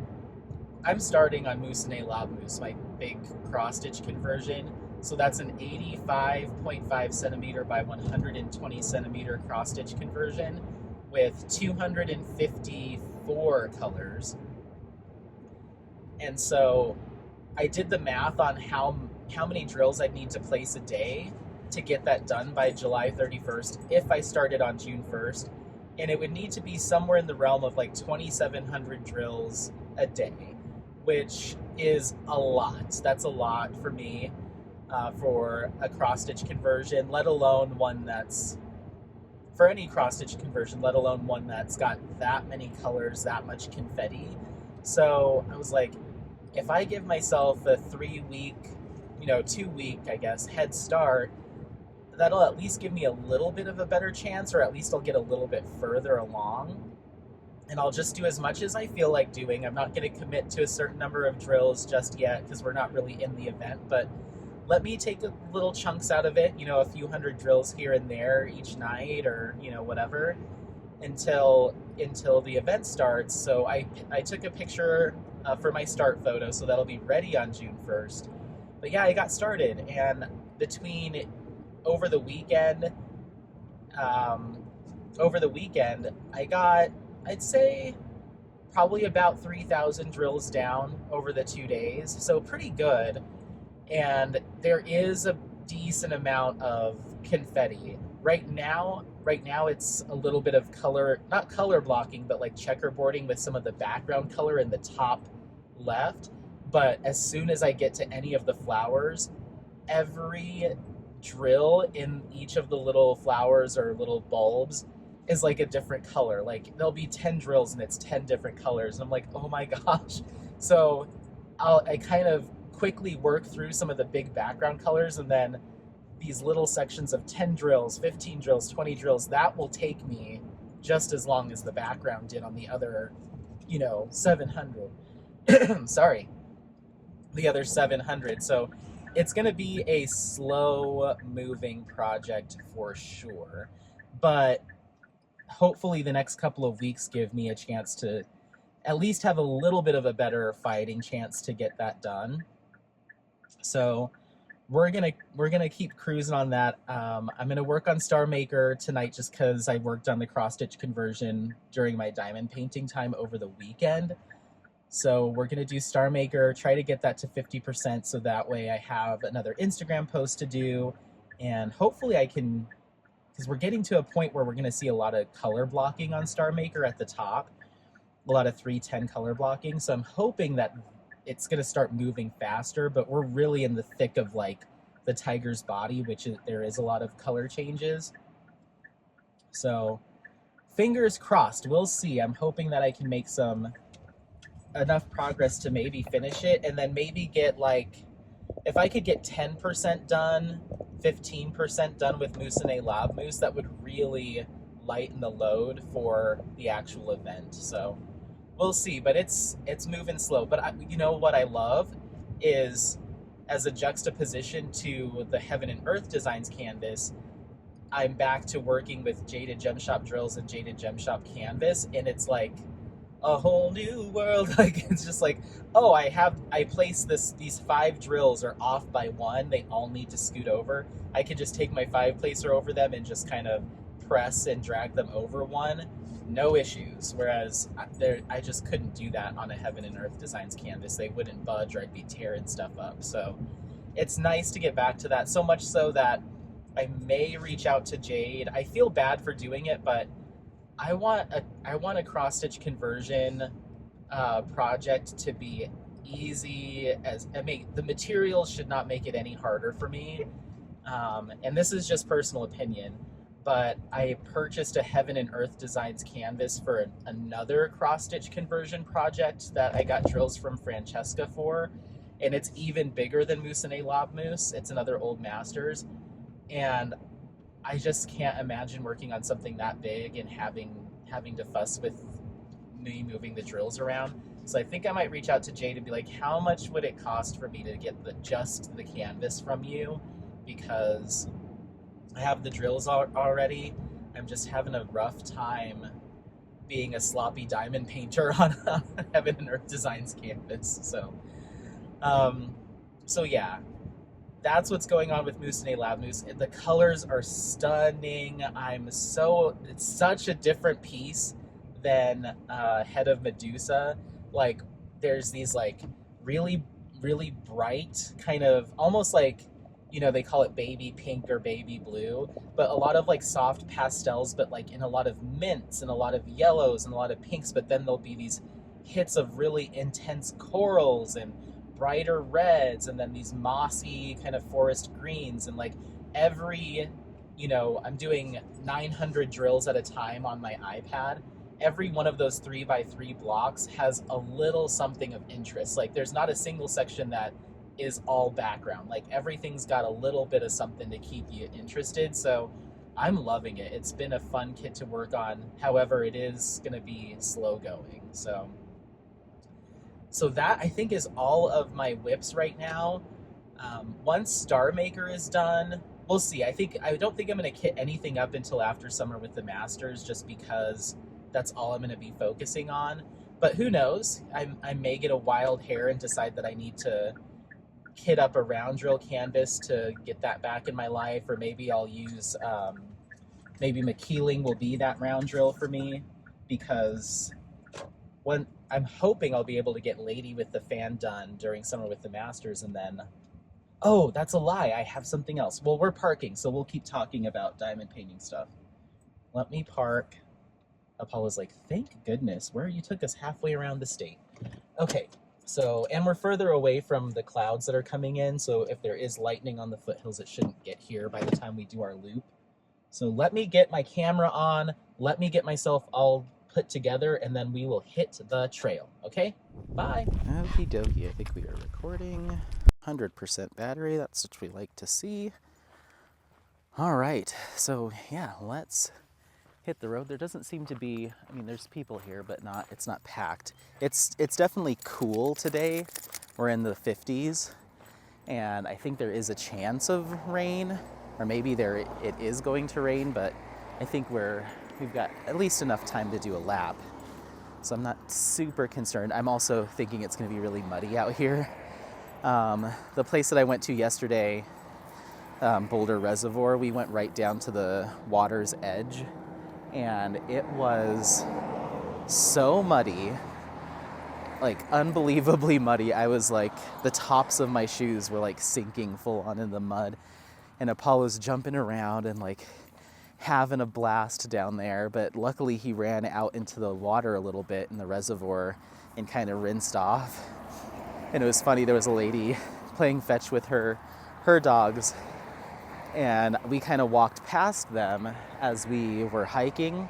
I'm starting on Mousonnet Lab Mousse, my big cross stitch conversion. So that's an 85.5 centimeter by 120 centimeter cross stitch conversion with 254 colors. And so I did the math on how many drills I'd need to place a day to get that done by July 31st if I started on June 1st. And it would need to be somewhere in the realm of like 2,700 drills a day, which is a lot. That's a lot for me. For a cross-stitch conversion, let alone one that's, for any cross-stitch conversion, let alone one that's got that many colors, that much confetti. So I was like, if I give myself a 3-week, 2-week, I guess, head start, that'll at least give me a little bit of a better chance, or at least I'll get a little bit further along. And I'll just do as much as I feel like doing. I'm not going to commit to a certain number of drills just yet because we're not really in the event, but let me take little chunks out of it, a few hundred drills here and there each night, or, whatever, until the event starts. So I took a picture for my start photo, so that'll be ready on June 1st. But yeah, I got started, and between over the weekend, I got, I'd say, probably about 3,000 drills down over the 2 days, so pretty good. And there is a decent amount of confetti. Right now it's a little bit of color, not color blocking, but like checkerboarding with some of the background color in the top left. But as soon as I get to any of the flowers, every drill in each of the little flowers or little bulbs is like a different color. Like there'll be 10 drills and it's 10 different colors. And I'm like, oh my gosh. So I kind of quickly work through some of the big background colors, and then these little sections of 10 drills, 15 drills, 20 drills, that will take me just as long as the background did on the other, 700. Sorry, the other 700. So it's going to be a slow moving project for sure, but hopefully the next couple of weeks give me a chance to at least have a little bit of a better fighting chance to get that done. So we're gonna keep cruising on that. I'm gonna work on Star Maker tonight just because I worked on the cross stitch conversion during my diamond painting time over the weekend. So we're gonna do Star Maker, try to get that to 50%, so that way I have another Instagram post to do, and hopefully I can, because we're getting to a point where we're gonna see a lot of color blocking on Star Maker at the top, a lot of 310 color blocking. So I'm hoping that it's going to start moving faster, but we're really in the thick of like the tiger's body, which there is a lot of color changes. So fingers crossed, we'll see. I'm hoping that I can make enough progress to maybe finish it, and then maybe get like, if I could get 10% done, 15% done with Mucinex Lab Mousse, that would really lighten the load for the actual event. So we'll see, but it's moving slow. But you know what I love is, as a juxtaposition to the Heaven and Earth Designs canvas, I'm back to working with Jaded Gem Shop drills and Jaded Gem Shop canvas, and it's like a whole new world. Like, it's just like, oh, I placed these 5 drills are off by 1. They all need to scoot over. I could just take my 5 placer over them and just kind of press and drag them over 1. No issues. Whereas I just couldn't do that on a Heaven and Earth Designs canvas. They wouldn't budge, or I'd be tearing stuff up. So it's nice to get back to that, so much so that I may reach out to Jade. I feel bad for doing it, but I want a cross stitch conversion project to be easy. The materials should not make it any harder for me. And this is just personal opinion, but I purchased a Heaven and Earth Designs canvas for another cross stitch conversion project that I got drills from Francesca for, and it's even bigger than Mucinex Lab Mousse. It's another Old Masters, and I just can't imagine working on something that big and having to fuss with me moving the drills around. So I think I might reach out to Jade and be like, how much would it cost for me to get just the canvas from you? Because I have the drills already. I'm just having a rough time being a sloppy diamond painter on a Heaven and Earth Designs canvas. So yeah, that's what's going on with Mucinex Lab Mousse. The colors are stunning. It's such a different piece than Head of Medusa. Like, there's these like really, really bright, kind of almost like, they call it baby pink or baby blue, but a lot of like soft pastels, but like in a lot of mints and a lot of yellows and a lot of pinks, but then there'll be these hits of really intense corals and brighter reds, and then these mossy kind of forest greens, and like I'm doing 900 drills at a time on my iPad. Every one of those 3x3 blocks has a little something of interest. Like, there's not a single section that is all background. Like, everything's got a little bit of something to keep you interested. So I'm loving it. It's been a fun kit to work on. However, it is going to be slow going. So that, I think, is all of my whips right now. Once Star Maker is done, we'll see. I don't think I'm going to kit anything up until after summer with the Masters, just because that's all I'm going to be focusing on. But who knows? I may get a wild hair and decide that I need to kit up a round drill canvas to get that back in my life, or maybe I'll use, maybe McKeeling will be that round drill for me, because I'm hoping I'll be able to get Lady with the Fan done during summer with the Masters, and then, oh, that's a lie, I have something else. Well, we're parking, so we'll keep talking about diamond painting stuff. Let me park. Apollo's like, thank goodness, you took us halfway around the state. Okay, so, and we're further away from the clouds that are coming in, so if there is lightning on the foothills, it shouldn't get here by the time we do our loop. So let me get my camera on, let me get myself all put together, and then we will hit the trail, okay? Bye. Okie dokie, I think we are recording. 100% battery, that's what we like to see. All right, so yeah, let's hit the road. There doesn't seem to be, there's people here, but it's not packed. It's definitely cool today. We're in the 50s, and I think there is a chance of rain, or maybe it is going to rain, but I think we've got at least enough time to do a lap. so I'm not super concerned. I'm also thinking it's going to be really muddy out here. The place that I went to yesterday, Boulder Reservoir, we went right down to the water's edge, and it was so muddy, like unbelievably muddy. I was like, the tops of my shoes were like sinking full on in the mud, and Apollo's jumping around and like having a blast down there. But luckily he ran out into the water a little bit in the reservoir and kind of rinsed off. And it was funny, there was a lady playing fetch with her dogs, and we kind of walked past them as we were hiking.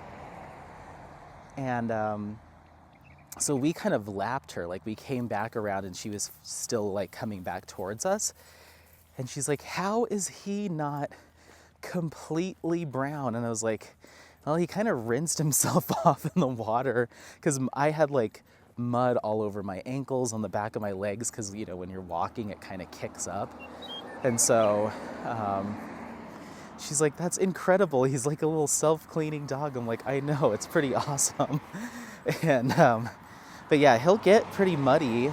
And so we kind of lapped her, like we came back around and she was still like coming back towards us. And she's like, how is he not completely brown? And I was like, well, he kind of rinsed himself off in the water, because I had like mud all over my ankles, on the back of my legs, because, you know, when you're walking, it kind of kicks up. And so she's like, that's incredible. He's like a little self-cleaning dog. I'm like, I know, it's pretty awesome. And, but yeah, he'll get pretty muddy,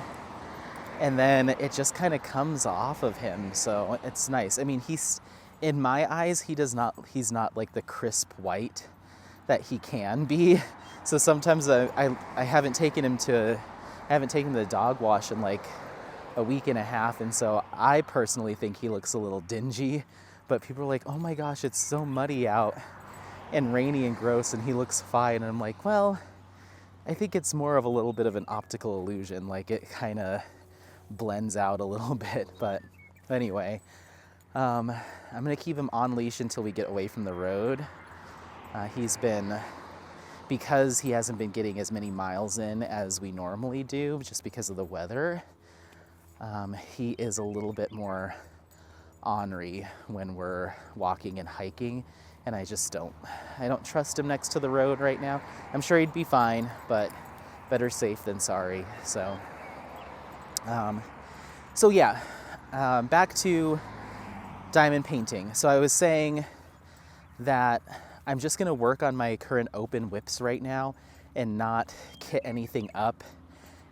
and then it just kind of comes off of him. So it's nice. I mean, in my eyes, he's not like the crisp white that he can be. So sometimes I haven't taken him to the dog wash in like a week and a half. And so I personally think he looks a little dingy, but people are like, oh my gosh, it's so muddy out and rainy and gross, and he looks fine. And I'm like, well, I think it's more of a little bit of an optical illusion. Like it kind of blends out a little bit. But anyway, I'm going to keep him on leash until we get away from the road. Because he hasn't been getting as many miles in as we normally do, just because of the weather, he is a little bit more ornery when we're walking and hiking, and I don't trust him next to the road right now. I'm sure he'd be fine, but better safe than sorry. So yeah, back to diamond painting. So I was saying that I'm just going to work on my current open whips right now and not kit anything up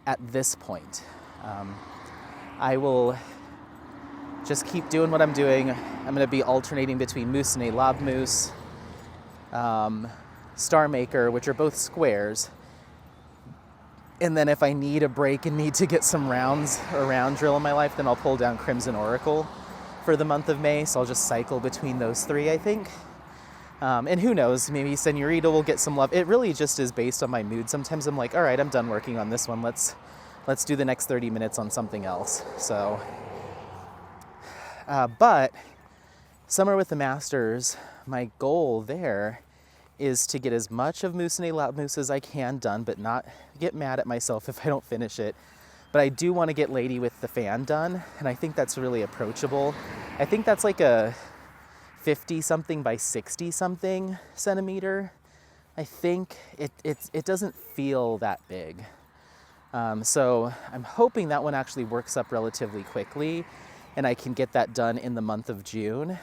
at this point. I will just keep doing what I'm doing. I'm going to be alternating between Mousonnet Lob Mousse, Star Maker, which are both squares. And then if I need a break and need to get some rounds or round drill in my life, then I'll pull down Crimson Oracle for the month of May. So I'll just cycle between those three, I think. And who knows, maybe Senorita will get some love. It really just is based on my mood. Sometimes I'm like, all right, I'm done working on this one. Let's do the next 30 minutes on something else. So, but Summer with the Masters, my goal there is to get as much of Mousonnet Lob Mousse as I can done, but not get mad at myself if I don't finish it. But I do want to get Lady with the Fan done, and I think that's really approachable. I think that's like a 50 something by 60 something centimeter. I think it doesn't feel that big. So I'm hoping that one actually works up relatively quickly, and I can get that done in the month of June.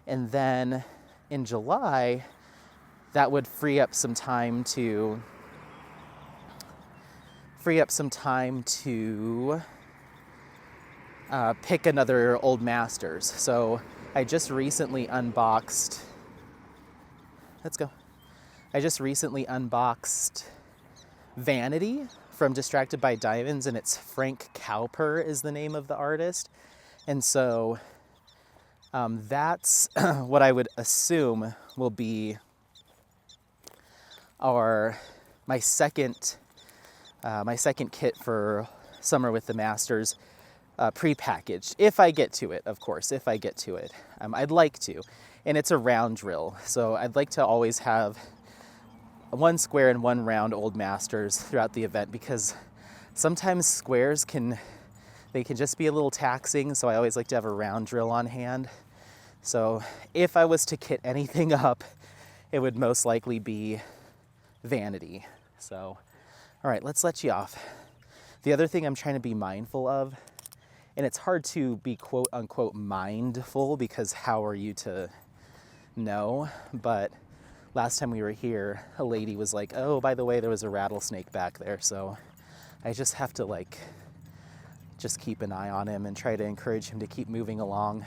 And then in July, that would free up some time to pick another Old Masters. So I just recently unboxed Vanity from Distracted by Diamonds, and it's Frank Cowper is the name of the artist. And so that's what I would assume will be my second kit for Summer with the Masters, prepackaged. If I get to it, of course, I'd like to. And it's a round drill, so I'd like to always have one square and one round Old Masters throughout the event, because sometimes squares can just be a little taxing, so I always like to have a round drill on hand. So if I was to kit anything up, it would most likely be Vanity. So, all right, let's let you off. The other thing I'm trying to be mindful of, and it's hard to be quote unquote mindful, because how are you to know? But last time we were here, a lady was like, oh, by the way, there was a rattlesnake back there. So I just have to like, just keep an eye on him and try to encourage him to keep moving along.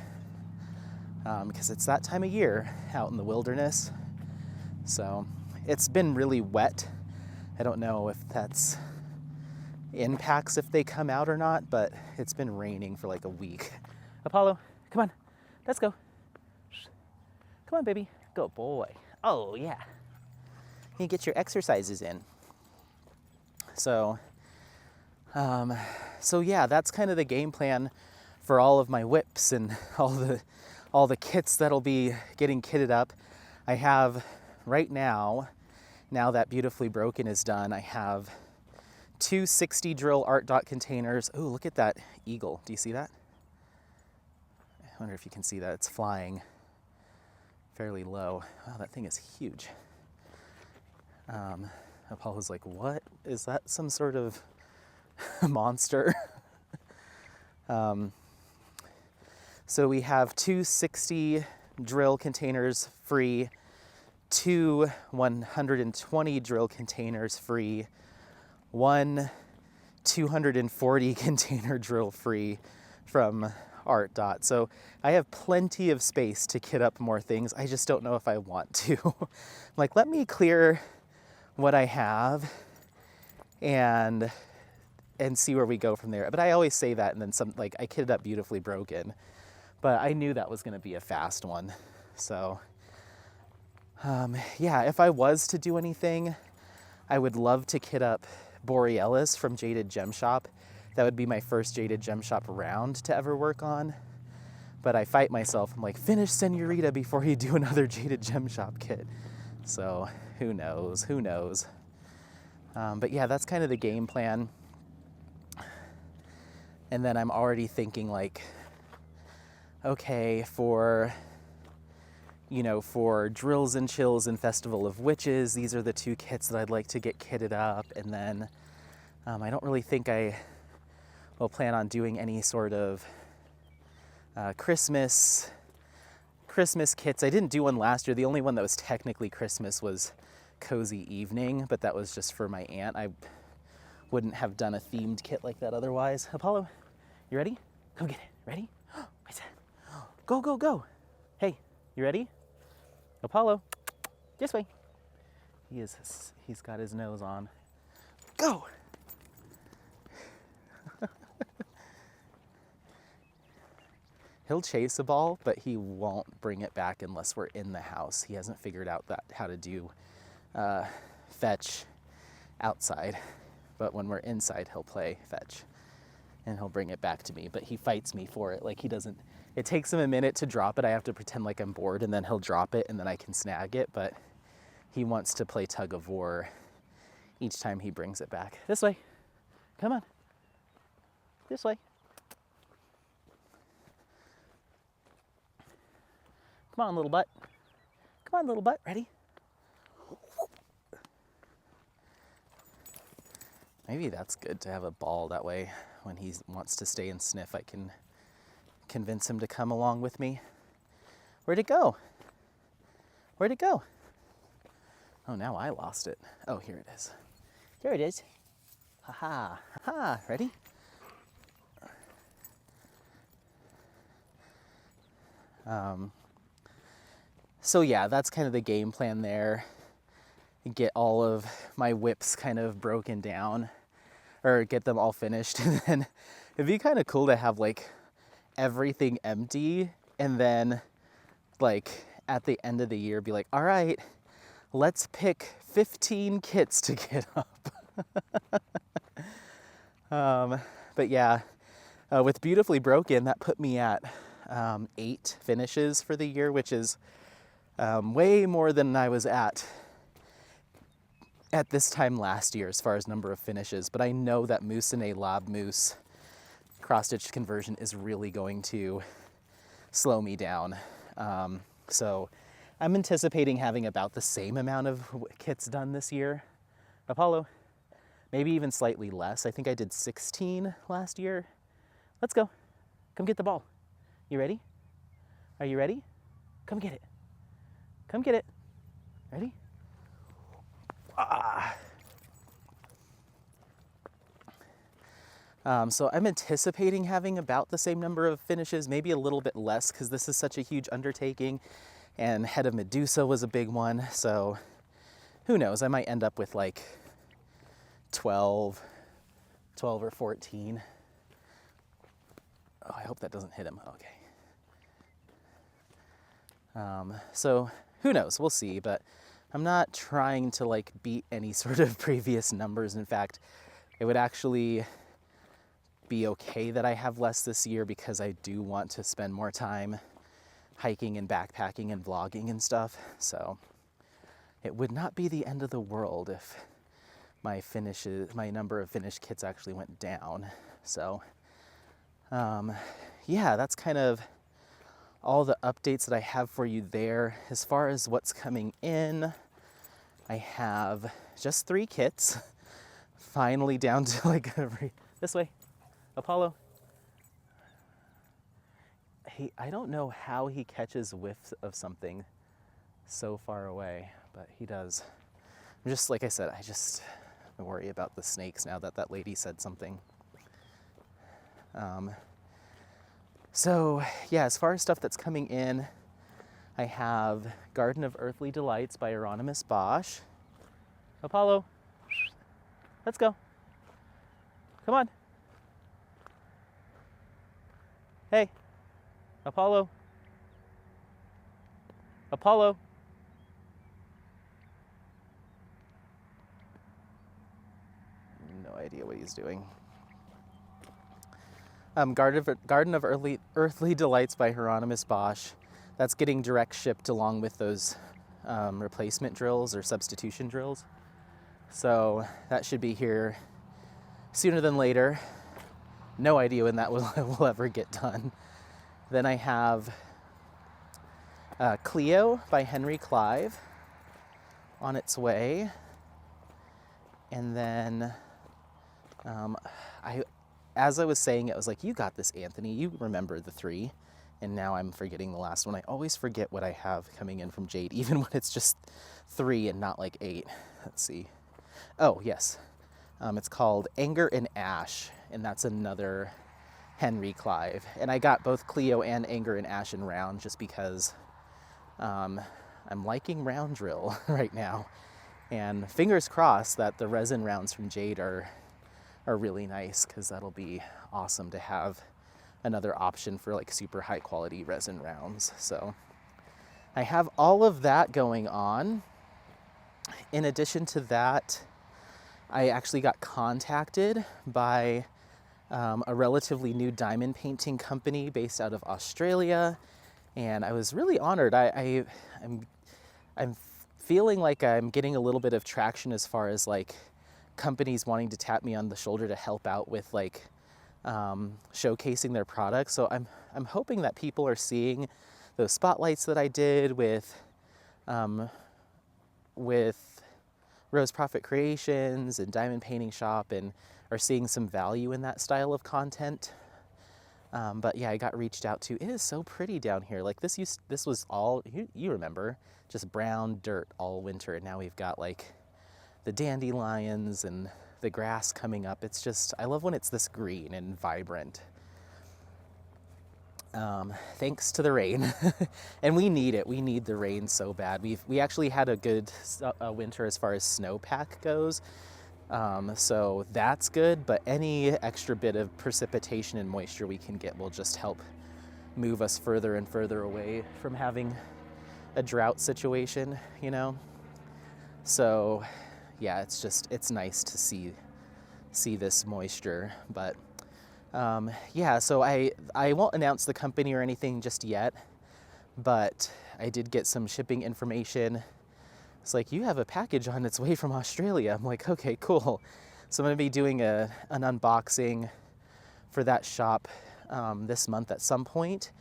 Because it's that time of year out in the wilderness. So it's been really wet. I don't know if that's impacts if they come out or not, but it's been raining for like a week. Apollo, come on, let's go. Come on, baby. Good boy. Oh, yeah. You get your exercises in. So yeah, that's kind of the game plan for all of my whips and all the kits that'll be getting kitted up. I have right now that Beautifully Broken is done, I have 2 60 drill art dot containers. Oh, look at that eagle. Do you see that? I wonder if you can see that. It's flying fairly low. Wow, that thing is huge. Apollo's like, what? Is that some sort of monster? So we have 2 60 drill containers free, 2 120 drill containers free, 1 240 container drill free from Art Dot. So I have plenty of space to kit up more things. I just don't know if I want to. I'm like, let me clear what I have and see where we go from there. But I always say that, and then some, like, I kitted up Beautifully Broken, but I knew that was going to be a fast one. So yeah, if I was to do anything, I would love to kit up Borealis from Jaded Gem Shop. That would be my first Jaded Gem Shop round to ever work on. But I fight myself. I'm like, finish Senorita before you do another Jaded Gem Shop kit. So who knows? Who knows? But yeah, that's kind of the game plan. And then I'm already thinking like, okay, for Drills and Chills and Festival of Witches, these are the 2 kits that I'd like to get kitted up. And then I don't really think I will plan on doing any sort of Christmas kits. I didn't do one last year. The only one that was technically Christmas was Cozy Evening, but that was just for my aunt. I wouldn't have done a themed kit like that otherwise. Apollo, you ready? Come get it. Ready? Go, go, go. Hey, you ready? Apollo, this way. He's got his nose on. Go. He'll chase a ball, but he won't bring it back unless we're in the house. He hasn't figured out how to do fetch outside. But when we're inside, he'll play fetch. And he'll bring it back to me. But he fights me for it. Like, he doesn't... It takes him a minute to drop it. I have to pretend like I'm bored, and then he'll drop it, and then I can snag it. But he wants to play tug of war each time he brings it back. This way. Come on. This way. Come on, little butt. Come on, little butt. Ready? Maybe that's good to have a ball. That way, when he wants to stay and sniff, I can convince him to come along with me. Where'd it go? Where'd it go? Oh, now I lost it. Oh, here it is. Here it is. Ha-ha. Ha-ha. Ready? So yeah, that's kind of the game plan there. Get all of my whips kind of broken down, or get them all finished. And then it'd be kind of cool to have like everything empty, and then like at the end of the year be like, all right, let's pick 15 kits to get up. But yeah, with Beautifully Broken, that put me at 8 finishes for the year, which is way more than I was at this time last year as far as number of finishes. But I know that Moussenet Lab Mousse cross-stitch conversion is really going to slow me down. So I'm anticipating having about the same amount of kits done this year. Apollo, maybe even slightly less. I think I did 16 last year. Let's go. Come get the ball. You ready? Are you ready? Come get it. Come get it. Ready? Ah. So I'm anticipating having about the same number of finishes, maybe a little bit less because this is such a huge undertaking, and Head of Medusa was a big one. So who knows? I might end up with like 12 or 14. Oh, I hope that doesn't hit him. Okay. So who knows? We'll see, but I'm not trying to like beat any sort of previous numbers. In fact, it would actually be okay that I have less this year because I do want to spend more time hiking and backpacking and vlogging and stuff. So it would not be the end of the world if my number of finished kits actually went down. So yeah, that's kind of all the updates that I have for you there. As far as what's coming in, I have just 3 kits, finally down to like this way, Apollo. I don't know how he catches whiffs of something so far away, but he does. I'm just, like I said, I just worry about the snakes now that that lady said something. So yeah, as far as stuff that's coming in, I have Garden of Earthly Delights by Hieronymus Bosch. Apollo, let's go. Come on. Hey, Apollo. Apollo. No idea what he's doing. Garden of Earthly Delights by Hieronymus Bosch. That's getting direct shipped along with those replacement drills or substitution drills. So that should be here sooner than later. No idea when that will ever get done. Then I have Cleo by Henry Clive on its way. And then as I was saying, it was like, you got this, Anthony. You remember the 3. And now I'm forgetting the last one. I always forget what I have coming in from Jade, even when it's just 3 and not like 8. Let's see. Oh, yes. It's called Anger and Ash, and that's another Henry Clive. And I got both Cleo and Anger and Ash in round just because I'm liking round drill right now. And fingers crossed that the resin rounds from Jade are really nice, because that'll be awesome to have another option for like super high quality resin rounds. So I have all of that going on. In addition to that, I actually got contacted by a relatively new diamond painting company based out of Australia, and I was really honored. I'm feeling like I'm getting a little bit of traction as far as like companies wanting to tap me on the shoulder to help out with like showcasing their products. So I'm hoping that people are seeing those spotlights that I did with Rose Profit Creations and Diamond Painting Shop, and are seeing some value in that style of content. But yeah, I got reached out to. It is so pretty down here. Like this was all, you remember, just brown dirt all winter, and now we've got like the dandelions and the grass coming up. It's just, I love when it's this green and vibrant. Thanks to the rain. And we need it. We need the rain so bad. We actually had a good winter as far as snowpack goes. So that's good, but any extra bit of precipitation and moisture we can get will just help move us further and further away from having a drought situation, you know? So yeah, it's nice to see this moisture, but yeah, so I won't announce the company or anything just yet, but I did get some shipping information. It's like, you have a package on its way from Australia. I'm like, okay, cool. So I'm gonna be doing an unboxing for that shop this month at some point.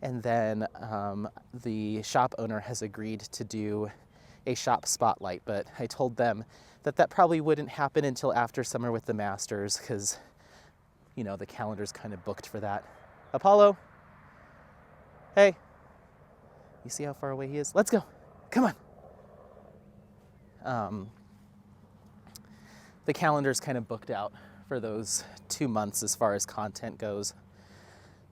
And then the shop owner has agreed to do a shop spotlight, but I told them that probably wouldn't happen until after summer with the Masters, because, you know, the calendar's kind of booked for that. Apollo, hey, you see how far away he is? Let's go, come on. the calendar's kind of booked out for those 2 months as far as content goes.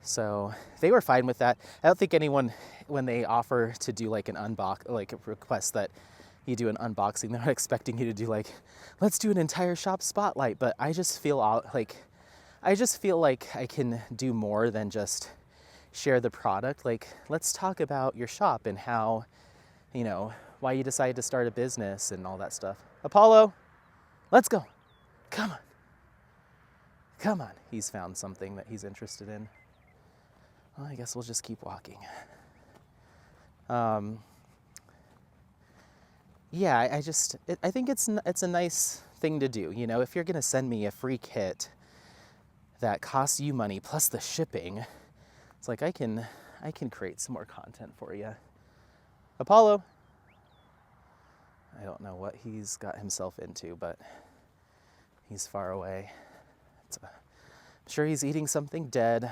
So they were fine with that. I don't think anyone, when they offer to do like an like a request that you do an unboxing, they're not expecting you to do like, let's do an entire shop spotlight. But I just feel like I can do more than just share the product. Like, let's talk about your shop and how, why you decided to start a business and all that stuff. Apollo, let's go. Come on. Come on. He's found something that he's interested in. Well, I guess we'll just keep walking. Yeah, I think it's a nice thing to do. If you're going to send me a free kit that costs you money plus the shipping, it's like I can create some more content for you. Apollo. I don't know what he's got himself into, but he's far away. I'm sure he's eating something dead.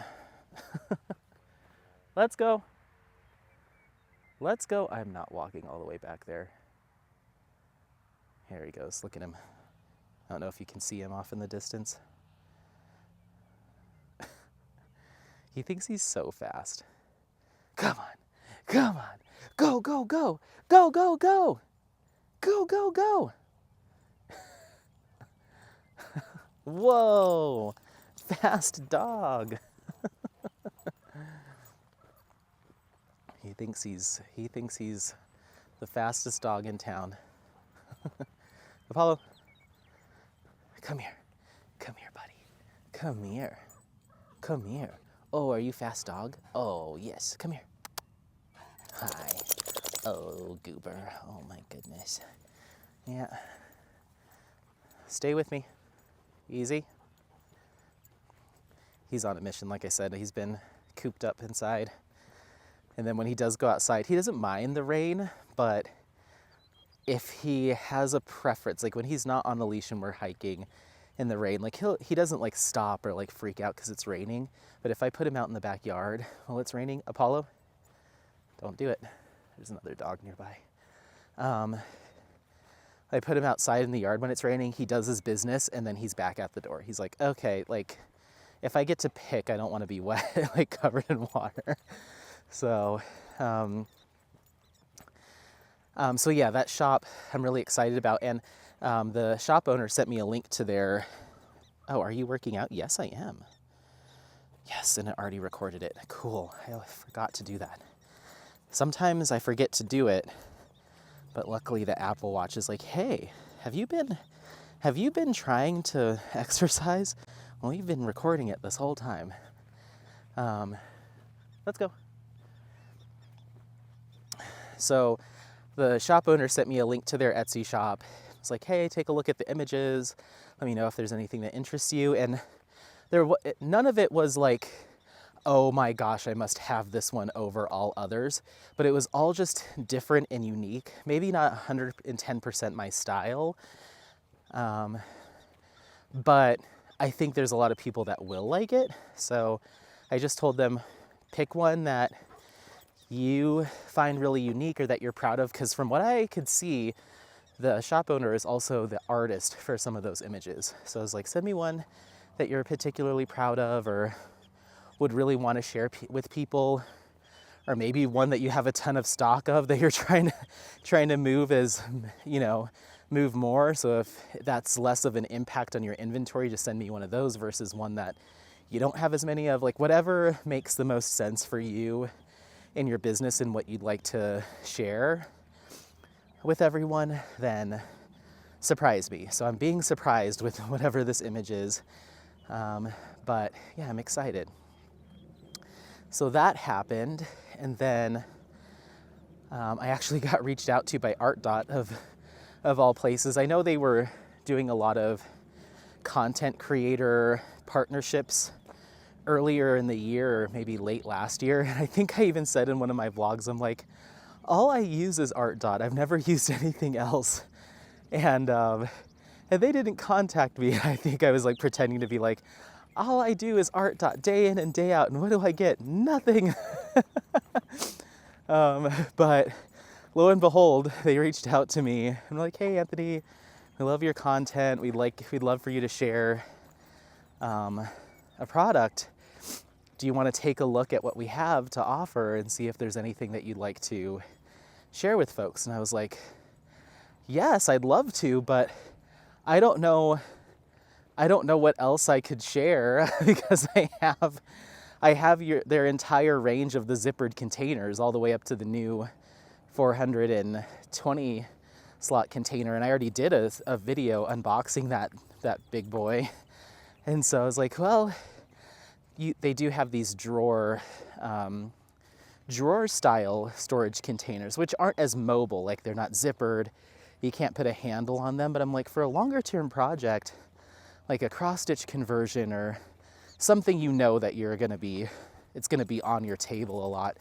Let's go. Let's go. I'm not walking all the way back there. Here he goes. Look at him. I don't know if you can see him off in the distance. He thinks he's so fast. Come on. Come on. Go, go, go. Go, go, go. Go, go, go. Whoa. Fast dog. He thinks he's the fastest dog in town. Apollo, come here. Come here, buddy. Come here. Come here. Oh, are you fast dog? Oh, yes. Come here. Hi. Oh, goober. Oh, my goodness. Yeah. Stay with me. Easy. He's on a mission, like I said. He's been cooped up inside. And then when he does go outside, he doesn't mind the rain, but if he has a preference, like when he's not on the leash and we're hiking in the rain, like he doesn't like stop or like freak out because it's raining. But if I put him out in the backyard while it's raining, Apollo, don't do it. There's another dog nearby. I put him outside in the yard when it's raining, he does his business and then he's back at the door. He's like, okay, like if I get to pick, I don't want to be wet, like covered in water. So yeah, that shop I'm really excited about. And the shop owner sent me a link to their, oh, are you working out? Yes, I am. Yes, and it already recorded it. Cool. I forgot to do that. Sometimes I forget to do it, but luckily the Apple Watch is like, hey, have you been trying to exercise? Well, you've been recording it this whole time. Let's go. So the shop owner sent me a link to their Etsy shop. It's like, hey, take a look at the images. Let me know if there's anything that interests you. And none of it was like, oh my gosh, I must have this one over all others. But it was all just different and unique. Maybe not 110% my style. But I think there's a lot of people that will like it. So I just told them, pick one that you find really unique or that you're proud of. Because from what I could see, the shop owner is also the artist for some of those images. So I was like, send me one that you're particularly proud of or would really want to share with people, or maybe one that you have a ton of stock of that you're trying to move move more. So if that's less of an impact on your inventory, just send me one of those versus one that you don't have as many of. Like whatever makes the most sense for you in your business and what you'd like to share with everyone, then surprise me. So I'm being surprised with whatever this image is. But yeah, I'm excited. So that happened. And then I actually got reached out to by ArtDot of all places. I know they were doing a lot of content creator partnerships earlier in the year or maybe late last year. And I think I even said in one of my vlogs, I'm like, all I use is ArtDot. I've never used anything else. And they didn't contact me. I think I was like pretending to be like, all I do is ArtDot day in and day out. And what do I get? Nothing. But lo and behold, they reached out to me and were like, hey, Anthony, we love your content. We'd love for you to share a product. Do you want to take a look at what we have to offer and see if there's anything that you'd like to share with folks? And I was like, yes, I'd love to, but I don't know what else I could share because I have their entire range of the zippered containers all the way up to the new 420 slot container, and I already did a video unboxing that big boy. And so I was like, well, they do have these drawer style storage containers, which aren't as mobile, like they're not zippered. You can't put a handle on them, but I'm like, for a longer term project, like a cross stitch conversion or something, that it's gonna be on your table a lot.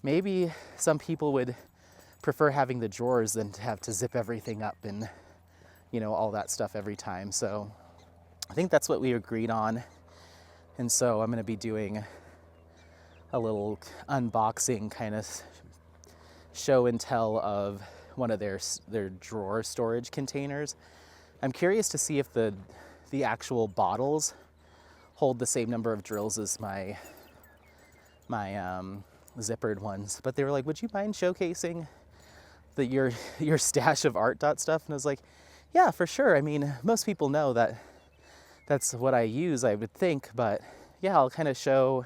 Maybe some people would prefer having the drawers than to have to zip everything up and all that stuff every time. So I think that's what we agreed on. And so I'm gonna be doing a little unboxing kind of show and tell of one of their drawer storage containers. I'm curious to see if the actual bottles hold the same number of drills as my zippered ones. But they were like, would you mind showcasing your stash of art dot stuff? And I was like, yeah, for sure. I mean, most people know that that's what I use, I would think, but yeah, I'll kind of show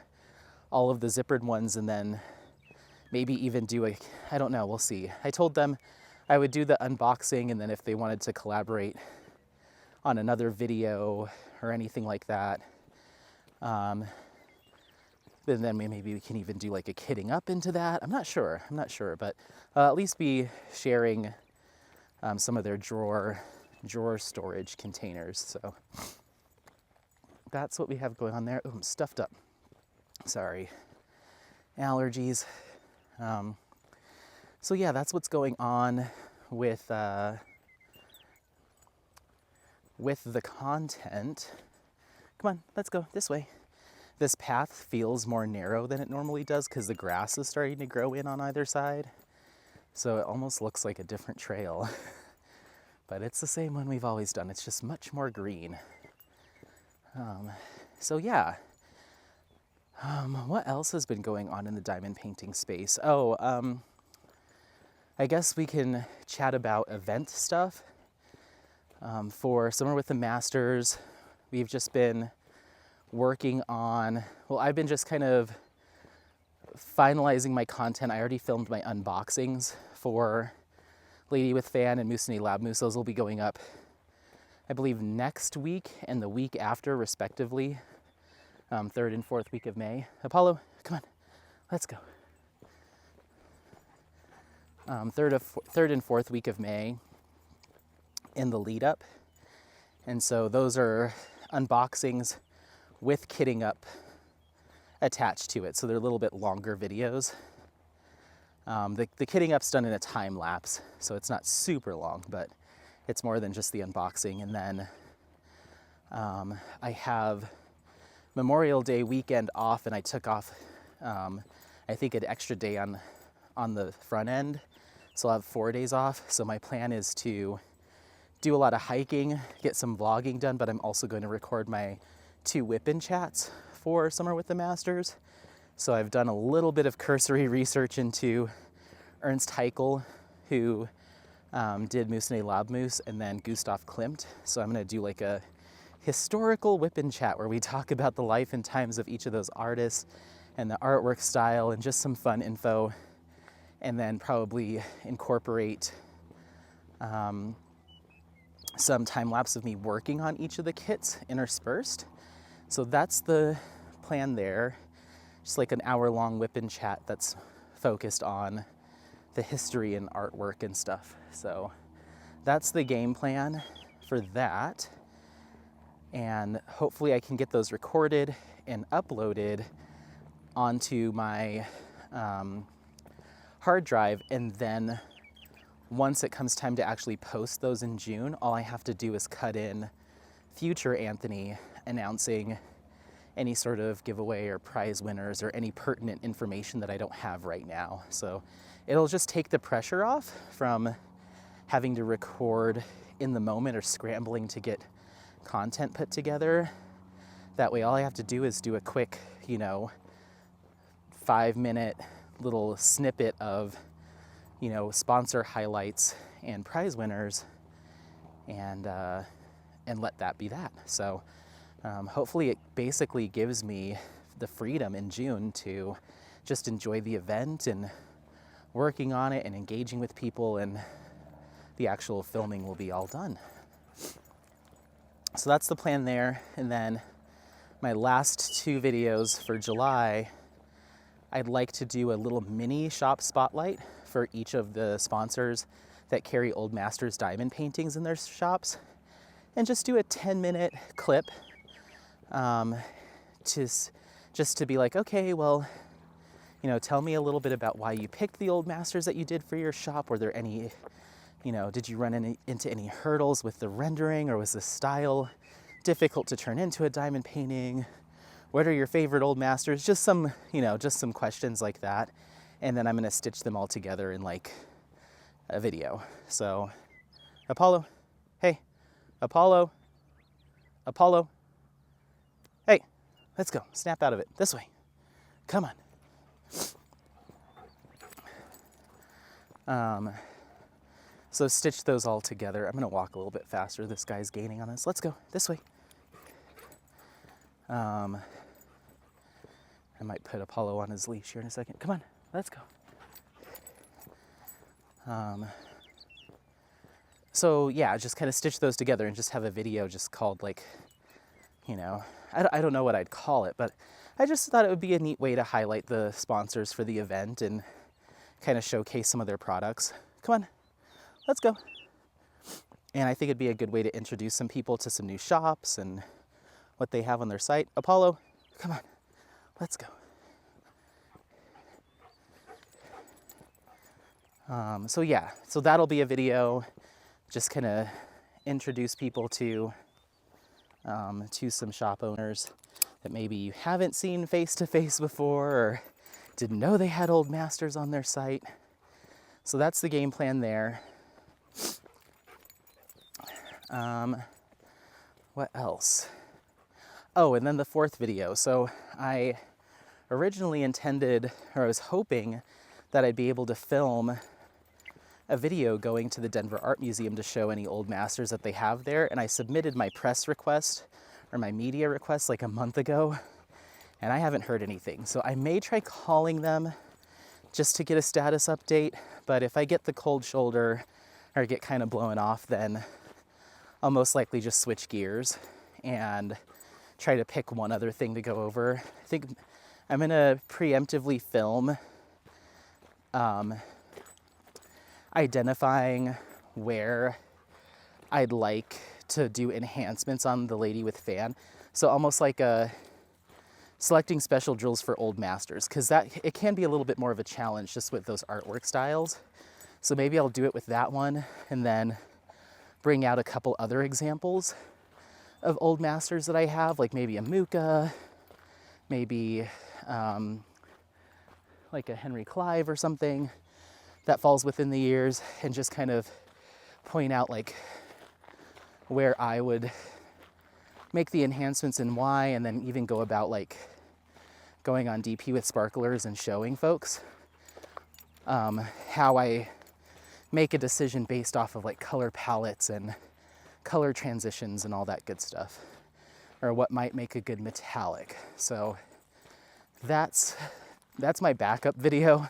all of the zippered ones and then maybe even do I don't know, we'll see. I told them I would do the unboxing, and then if they wanted to collaborate on another video or anything like that, then maybe we can even do like a kitting up into that. I'm not sure, but at least be sharing some of their drawer storage containers. So that's what we have going on there. Oh, I'm stuffed up. Sorry, allergies. So yeah, that's what's going on with the content. Come on, let's go this way. This path feels more narrow than it normally does because the grass is starting to grow in on either side. So it almost looks like a different trail. But it's the same one we've always done. It's just much more green. So yeah. What else has been going on in the diamond painting space? I guess we can chat about event stuff. For Summer with the Masters, we've just been working on, I've been just kind of finalizing my content. I already filmed my unboxings for Lady with Fan and Moose and Lab Moose. Those will be going up, I believe, next week and the week after, respectively. 3rd and 4th week of May. Apollo, come on, let's go. 3rd and 4th week of May in the lead up. And so those are unboxings with kitting up attached to it. So they're a little bit longer videos. The kitting up's done in a time lapse, so it's not super long, but it's more than just the unboxing. And then I have Memorial Day weekend off, and I took off, I think, an extra day on the front end. So I'll have 4 days off. So my plan is to do a lot of hiking, get some vlogging done, but I'm also going to record my 2 whip-in chats for Summer with the Masters. So I've done a little bit of cursory research into Ernst Haeckel, who did Moose and Lab Moose, and then Gustav Klimt. So I'm gonna do like a historical whip-in chat where we talk about the life and times of each of those artists and the artwork style and just some fun info, and then probably incorporate some time lapse of me working on each of the kits interspersed. So that's the plan there. Just like an hour-long whip-in chat that's focused on the history and artwork and stuff. So that's the game plan for that. And hopefully I can get those recorded and uploaded onto my hard drive, and then once it comes time to actually post those in June, all I have to do is cut in future Anthony announcing any sort of giveaway or prize winners or any pertinent information that I don't have right now. So it'll just take the pressure off from having to record in the moment or scrambling to get content put together. That way all I have to do is do a quick, 5-minute little snippet of, sponsor highlights and prize winners, and let that be that. So hopefully it basically gives me the freedom in June to just enjoy the event and working on it and engaging with people, and the actual filming will be all done. So that's the plan there. And then my last 2 videos for July, I'd like to do a little mini shop spotlight for each of the sponsors that carry Old Masters diamond paintings in their shops, and just do a 10-minute clip just to be like, okay, well, tell me a little bit about why you picked the Old Masters that you did for your shop. Were there any, did you run into any hurdles with the rendering, or was the style difficult to turn into a diamond painting? What are your favorite Old Masters? Just some questions like that. And then I'm gonna stitch them all together in like a video. So, Apollo, hey, Apollo, hey, let's go, snap out of it, this way, come on. So stitch those all together. I'm gonna walk a little bit faster. This guy's gaining on us. Let's go this way. I might put Apollo on his leash here in a second. Come on, let's go. So yeah, just kind of stitch those together and just have a video just called like, I don't know what I'd call it, but I just thought it would be a neat way to highlight the sponsors for the event and kind of showcase some of their products. Come on, let's go. And I think it'd be a good way to introduce some people to some new shops and what they have on their site. Apollo, come on, let's go. So yeah, so that'll be a video, just kind of introduce people to some shop owners that maybe you haven't seen face to face before, or didn't know they had Old Masters on their site. So that's the game plan there. What else? Oh, and then the 4th video. So I originally intended, or I was hoping that I'd be able to film a video going to the Denver Art Museum to show any Old Masters that they have there. And I submitted my press request or my media request like a month ago, and I haven't heard anything. So I may try calling them just to get a status update, but if I get the cold shoulder or get kind of blown off, then I'll most likely just switch gears and try to pick one other thing to go over. I think I'm gonna preemptively film identifying where I'd like to do enhancements on the Lady with Fan. So almost like selecting special drills for Old Masters, because it can be a little bit more of a challenge just with those artwork styles. So maybe I'll do it with that one and then bring out a couple other examples of Old Masters that I have, like maybe a Muka, maybe like a Henry Clive or something that falls within the years, and just kind of point out like where I would make the enhancements and why, and then even go about like going on DP with sparklers and showing folks how I make a decision based off of like color palettes and color transitions and all that good stuff, or what might make a good metallic. So that's my backup video,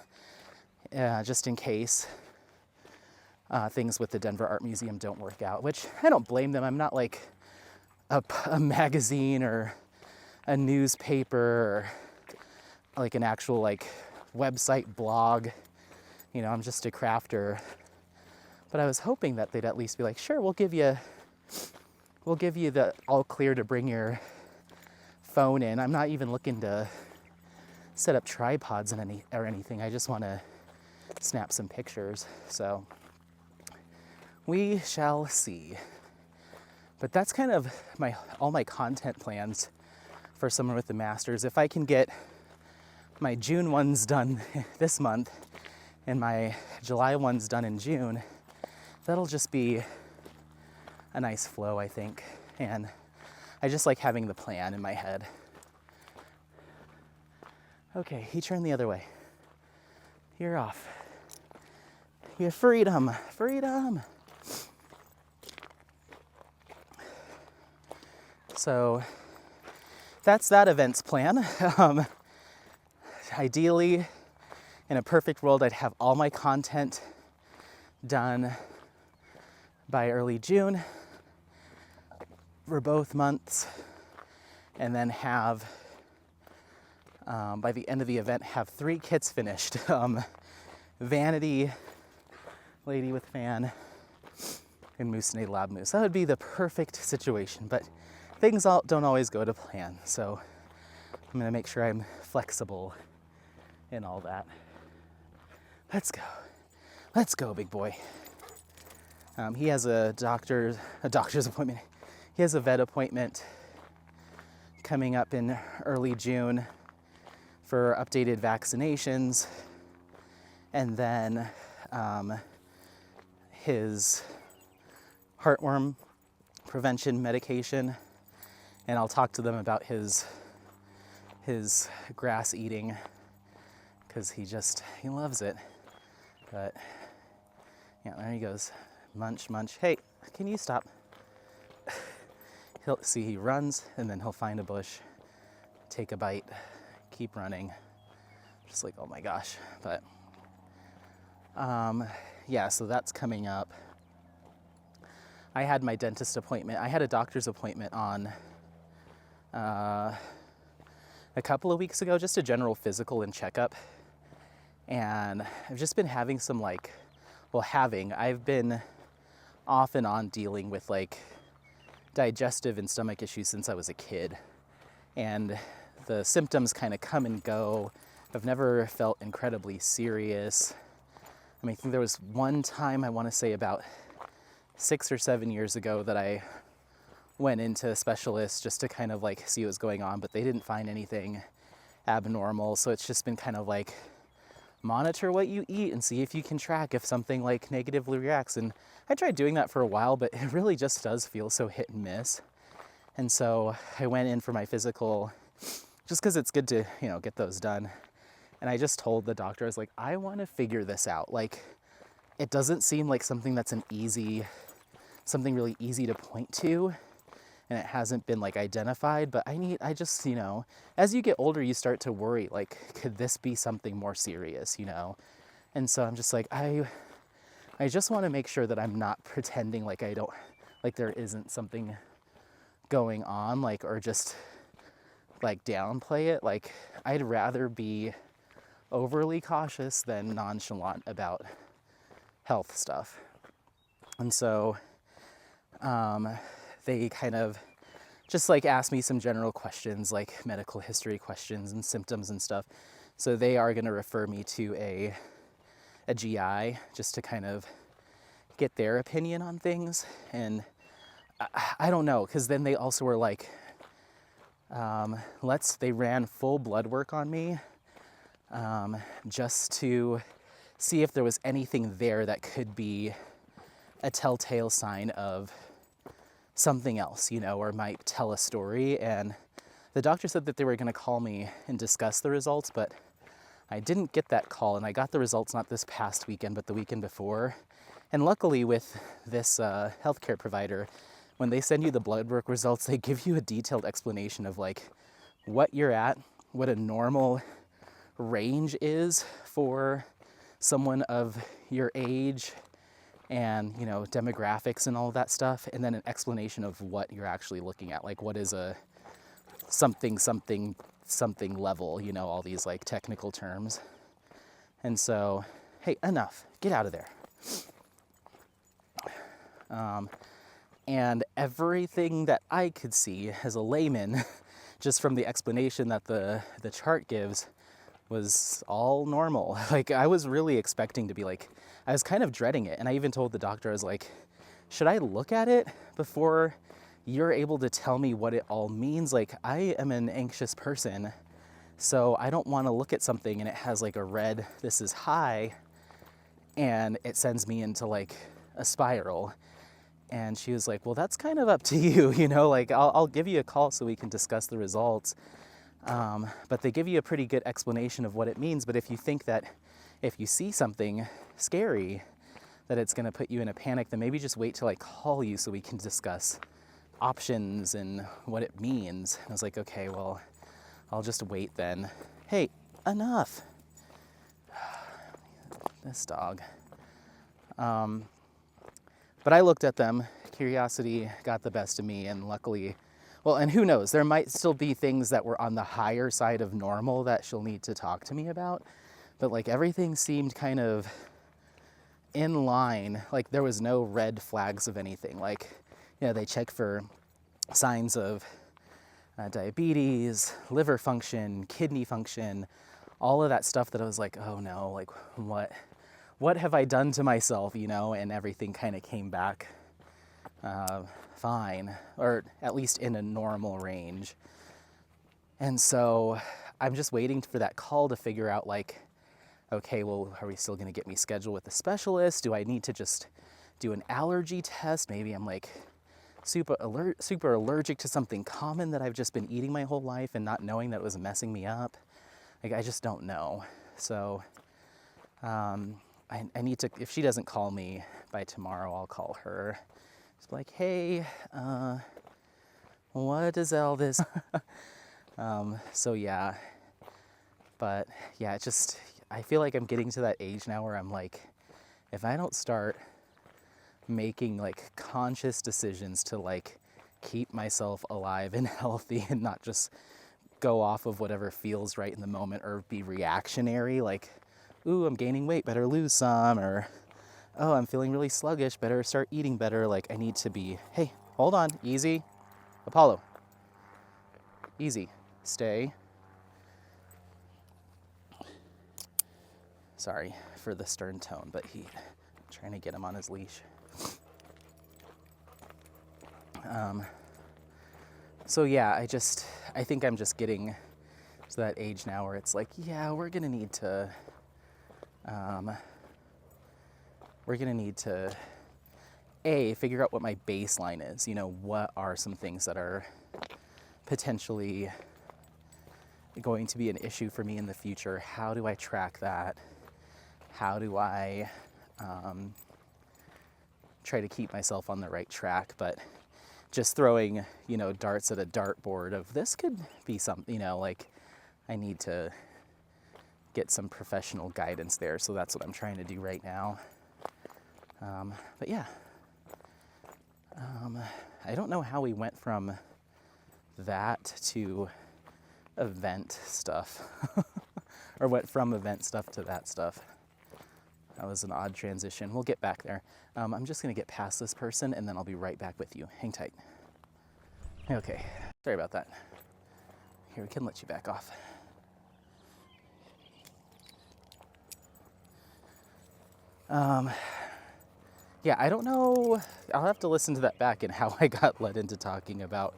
just in case things with the Denver Art Museum don't work out, which I don't blame them. I'm not like a magazine or a newspaper or like an actual like website blog. I'm just a crafter. But I was hoping that they'd at least be like, sure, we'll give you the all clear to bring your phone in. I'm not even looking to set up tripods or anything. I just want to snap some pictures. So we shall see. But that's kind of all my content plans for someone with a master's. If I can get my June ones done this month and my July ones done in June, that'll just be a nice flow, I think. And I just like having the plan in my head. Okay, he turned the other way. You're off. You have freedom, freedom. So that's that event's plan. Ideally, in a perfect world, I'd have all my content done by early June for both months, and then have, by the end of the event, have 3 kits finished. Vanity, Lady with Fan, and Moussenet Lab Mousse. That would be the perfect situation, but things don't always go to plan, so I'm gonna make sure I'm flexible in all that. Let's go, big boy. He has a doctor's appointment. He has a vet appointment coming up in early June for updated vaccinations, and then his heartworm prevention medication, and I'll talk to them about his grass eating, because he loves it. But yeah, there he goes. Munch, munch. Hey, can you stop? He runs, and then he'll find a bush, take a bite, keep running. Just like, oh my gosh. But yeah, so that's coming up. I had my dentist appointment. I had a doctor's appointment on a couple of weeks ago, just a general physical and checkup. And I've just been having some I've been off and on dealing with digestive and stomach issues since I was a kid. And the symptoms kind of come and go. I've never felt incredibly serious. I think there was one time, I want to say about 6 or 7 years ago, that I went into a specialist just to kind of see what was going on, but they didn't find anything abnormal. So it's just been kind of monitor what you eat and see if you can track if something negatively reacts. And I tried doing that for a while, but it really just does feel so hit and miss. And so I went in for my physical just because it's good to, get those done. And I just told the doctor, I was like, I want to figure this out. It doesn't seem like something that's something really easy to point to, and it hasn't been identified, but I just, as you get older, you start to worry, could this be something more serious, And so I'm just I just want to make sure that I'm not pretending there isn't something going on, or just downplay it. I'd rather be overly cautious than nonchalant about health stuff. And so they kind of just asked me some general questions, medical history questions and symptoms and stuff. So they are going to refer me to a GI just to kind of get their opinion on things. And I don't know, because then they also were they ran full blood work on me just to see if there was anything there that could be a telltale sign of something else, or might tell a story. And the doctor said that they were going to call me and discuss the results, but I didn't get that call, and I got the results not this past weekend, but the weekend before. And luckily with this healthcare provider, when they send you the blood work results, they give you a detailed explanation of what you're at, what a normal range is for someone of your age, and demographics and all of that stuff, and then an explanation of what you're actually looking at, what is a something level, all these technical terms. And so, hey, enough, get out of there. And everything that I could see as a layman, just from the explanation that the chart gives, was all normal. I was really expecting to be I was kind of dreading it. And I even told the doctor, I was should I look at it before you're able to tell me what it all means. Like, I am an anxious person, so I don't want to look at something and it has like a red, this is high, and it sends me into like a spiral. And she was like, well, that's kind of up to you, you know, like I'll give you a call so we can discuss the results. But they give you a pretty good explanation of what it means. But if you think that if you see something scary, that it's going to put you in a panic, then maybe just wait till I call you so we can discuss options and what it means. And I was like, okay, well, I'll just wait then. Hey, enough. This dog. But I looked at them. Curiosity got the best of me, and luckily, well, and who knows, there might still be things that were on the higher side of normal that she'll need to talk to me about. But like everything seemed kind of in line. Like there was no red flags of anything. Like, you know, they check for signs of diabetes, liver function, kidney function, all of that stuff that I was like, oh no, like what have I done to myself, you know? And everything kind of came back fine, or at least in a normal range. And so I'm just waiting for that call to figure out like, okay, well, are we still gonna get me scheduled with a specialist? Do I need to just do an allergy test? Maybe I'm like super allergic to something common that I've just been eating my whole life and not knowing that it was messing me up. Like, I just don't know. So I need to, if she doesn't call me by tomorrow, I'll call her. Just be like, hey, what is all this? So yeah, but yeah, it just, I feel like I'm getting to that age now where I'm like, if I don't start making like conscious decisions to like keep myself alive and healthy and not just go off of whatever feels right in the moment or be reactionary, like, ooh, I'm gaining weight, better lose some, or, oh, I'm feeling really sluggish, better start eating better. Like, I need to be, hey, hold on, easy. Apollo, easy, stay. Sorry for the stern tone, but I'm trying to get him on his leash. So yeah, I think I'm just getting to that age now where it's like, yeah, we're gonna need to figure out what my baseline is. You know, what are some things that are potentially going to be an issue for me in the future? How do I track that? How do I try to keep myself on the right track? But just throwing, you know, darts at a dartboard of this could be something, you know, like I need to get some professional guidance there. So that's what I'm trying to do right now. But yeah, I don't know how we went from that to event stuff or went from event stuff to that stuff. That was an odd transition. We'll get back there. I'm just gonna get past this person and then I'll be right back with you. Hang tight. Okay, sorry about that. Here, we can let you back off. Yeah, I don't know. I'll have to listen to that back and how I got led into talking about,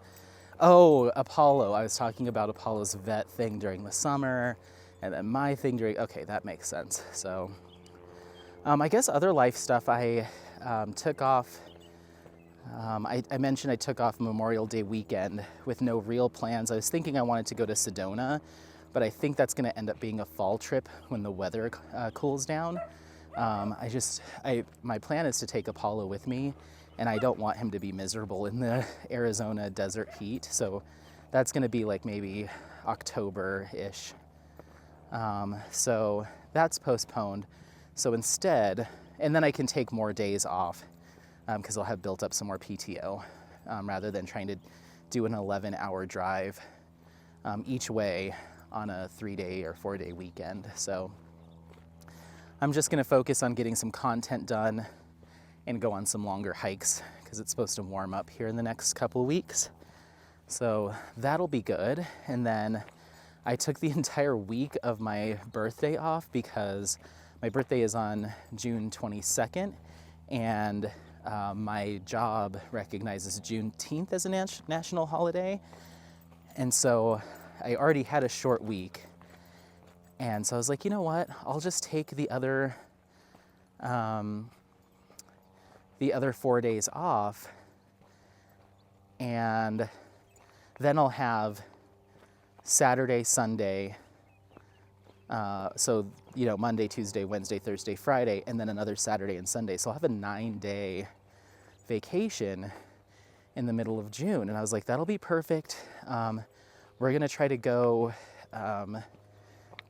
oh, Apollo. I was talking about Apollo's vet thing during the summer and then my thing during, okay, that makes sense. So I guess other life stuff, I took off, I mentioned I took off Memorial Day weekend with no real plans. I was thinking I wanted to go to Sedona, but I think that's gonna end up being a fall trip when the weather cools down. My plan is to take Apollo with me, and I don't want him to be miserable in the Arizona desert heat. So that's gonna be like maybe October-ish. So that's postponed. So instead, and then I can take more days off because I'll have built up some more PTO rather than trying to do an 11-hour drive each way on a 3-day or 4-day weekend. So I'm just gonna focus on getting some content done and go on some longer hikes because it's supposed to warm up here in the next couple of weeks. So that'll be good. And then I took the entire week of my birthday off because my birthday is on June 22nd, and my job recognizes Juneteenth as a national holiday. And so I already had a short week. And so I was like, you know what? I'll just take the other 4 days off, and then I'll have Saturday, Sunday, so, Monday, Tuesday, Wednesday, Thursday, Friday, and then another Saturday and Sunday. So I'll have a 9-day vacation in the middle of June. And I was like, that'll be perfect. We're gonna try to go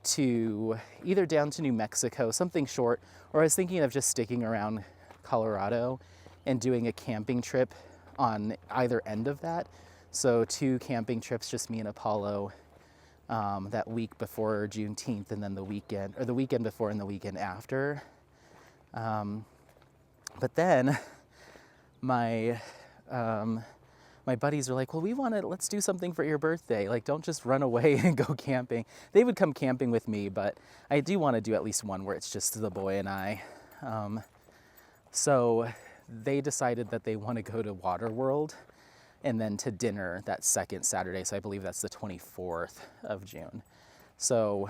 to either down to New Mexico, something short, or I was thinking of just sticking around Colorado and doing a camping trip on either end of that. So 2 camping trips, just me and Apollo, that week before Juneteenth, and then the weekend before and the weekend after. But then my buddies are like, well, let's do something for your birthday. Like, don't just run away and go camping. They would come camping with me, but I do want to do at least one where it's just the boy and I. So they decided that they want to go to Waterworld and then to dinner that second Saturday. So I believe that's the 24th of June. So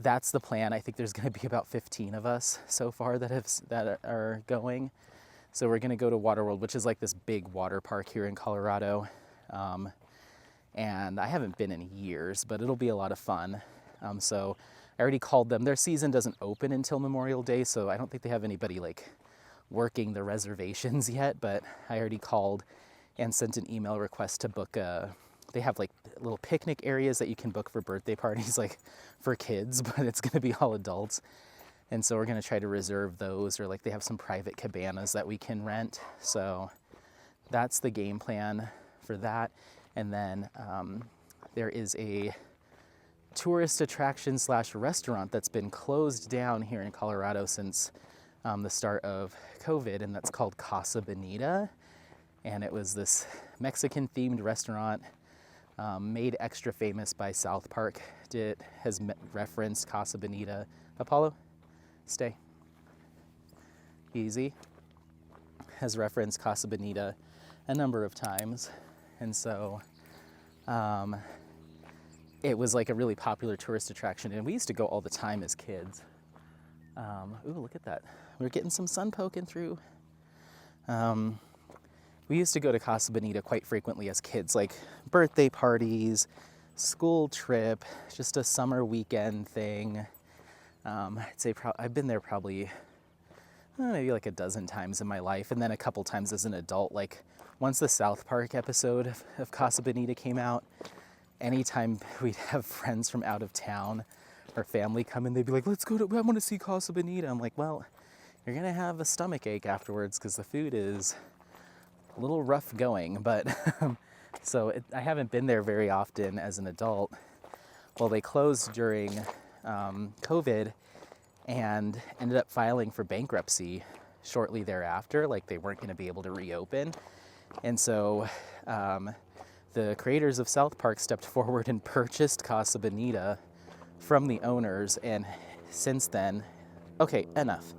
that's the plan. I think there's going to be about 15 of us so far that are going. So we're going to go to Waterworld, which is like this big water park here in Colorado. And I haven't been in years, but it'll be a lot of fun. So I already called them. Their season doesn't open until Memorial Day, so I don't think they have anybody like working the reservations yet, but I already called and sent an email request to book they have like little picnic areas that you can book for birthday parties, like for kids, but it's going to be all adults. And so we're going to try to reserve those, or like they have some private cabanas that we can rent. So that's the game plan for that. And then there is a tourist attraction / restaurant that's been closed down here in Colorado since the start of COVID, and that's called Casa Bonita. And it was this Mexican themed restaurant made extra famous by South Park. Has referenced Casa Bonita. Apollo? Stay. Easy. Has referenced Casa Bonita a number of times. And so it was like a really popular tourist attraction. And we used to go all the time as kids. Ooh, look at that. We're getting some sun poking through. We used to go to Casa Bonita quite frequently as kids, like birthday parties, school trip, just a summer weekend thing. I'd say I've been there probably maybe like a dozen times in my life, and then a couple times as an adult. Like once the South Park episode of Casa Bonita came out, anytime we'd have friends from out of town or family come in, they'd be like, I want to see Casa Bonita. I'm like, well, you're going to have a stomach ache afterwards because the food is a little rough going. But I haven't been there very often as an adult. Well, they closed during COVID and ended up filing for bankruptcy shortly thereafter. Like they weren't going to be able to reopen. And so the creators of South Park stepped forward and purchased Casa Bonita from the owners. And since then, okay, enough,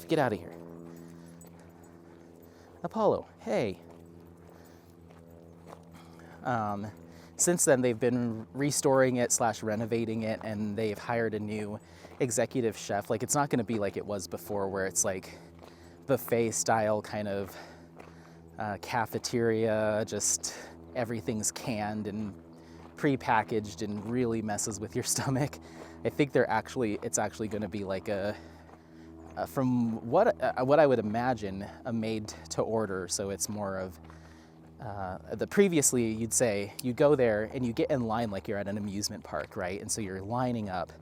get out of here. Apollo, hey. Since then, they've been restoring it / renovating it, and they've hired a new executive chef. Like, it's not going to be like it was before, where it's like buffet style kind of cafeteria, just everything's canned and pre-packaged and really messes with your stomach. I think it's actually going to be like from what I would imagine, a made to order. So it's more of previously you'd say you go there and you get in line like you're at an amusement park, right? And so you're lining up,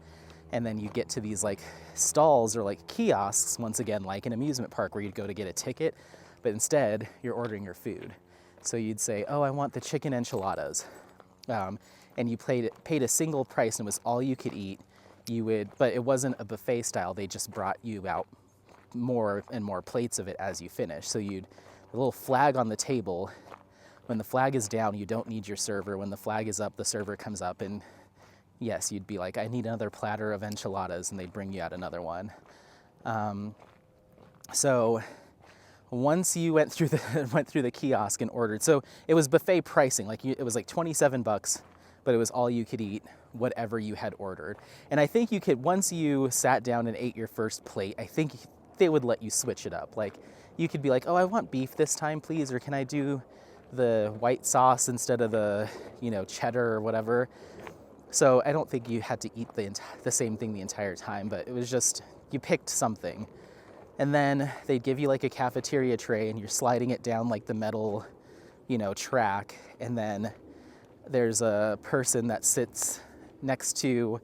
and then you get to these like stalls or like kiosks, once again like an amusement park, where you'd go to get a ticket, but instead you're ordering your food. So you'd say, oh, I want the chicken enchiladas, and you paid a single price and it was all you could eat. But it wasn't a buffet style. They just brought you out more and more plates of it as you finish. So a little flag on the table. When the flag is down, you don't need your server. When the flag is up, the server comes up, and yes, you'd be like, I need another platter of enchiladas, and they'd bring you out another one. So once you went through the kiosk and ordered, so it was buffet pricing, like it was like $27, but it was all you could eat, whatever you had ordered. And I think you could, once you sat down and ate your first plate, I think they would let you switch it up. Like you could be like, oh, I want beef this time, please, or can I do the white sauce instead of the, cheddar or whatever. So I don't think you had to eat the same thing the entire time, but it was just, you picked something. And then they'd give you like a cafeteria tray and you're sliding it down like the metal, track. And then there's a person that sits next to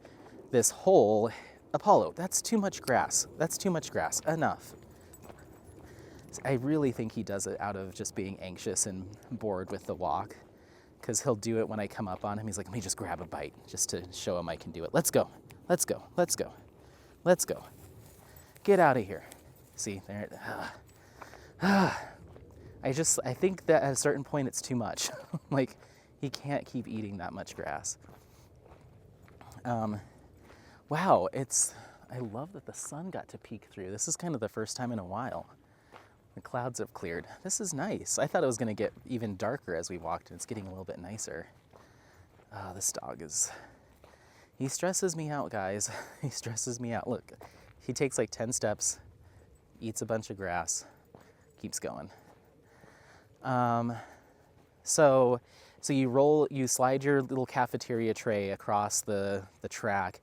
this hole. Apollo, that's too much grass. That's too much grass. Enough. I really think he does it out of just being anxious and bored with the walk, because he'll do it when I come up on him. He's like, let me just grab a bite just to show him I can do it. Let's go. Let's go. Let's go. Let's go. Get out of here. See, there. I think that at a certain point it's too much. Like, he can't keep eating that much grass. Wow, I love that the sun got to peek through. This is kind of the first time in a while. The clouds have cleared. This is nice. I thought it was going to get even darker as we walked, and it's getting a little bit nicer. This dog he stresses me out, guys. He stresses me out. Look, he takes like 10 steps, eats a bunch of grass, keeps going. So you slide your little cafeteria tray across the track.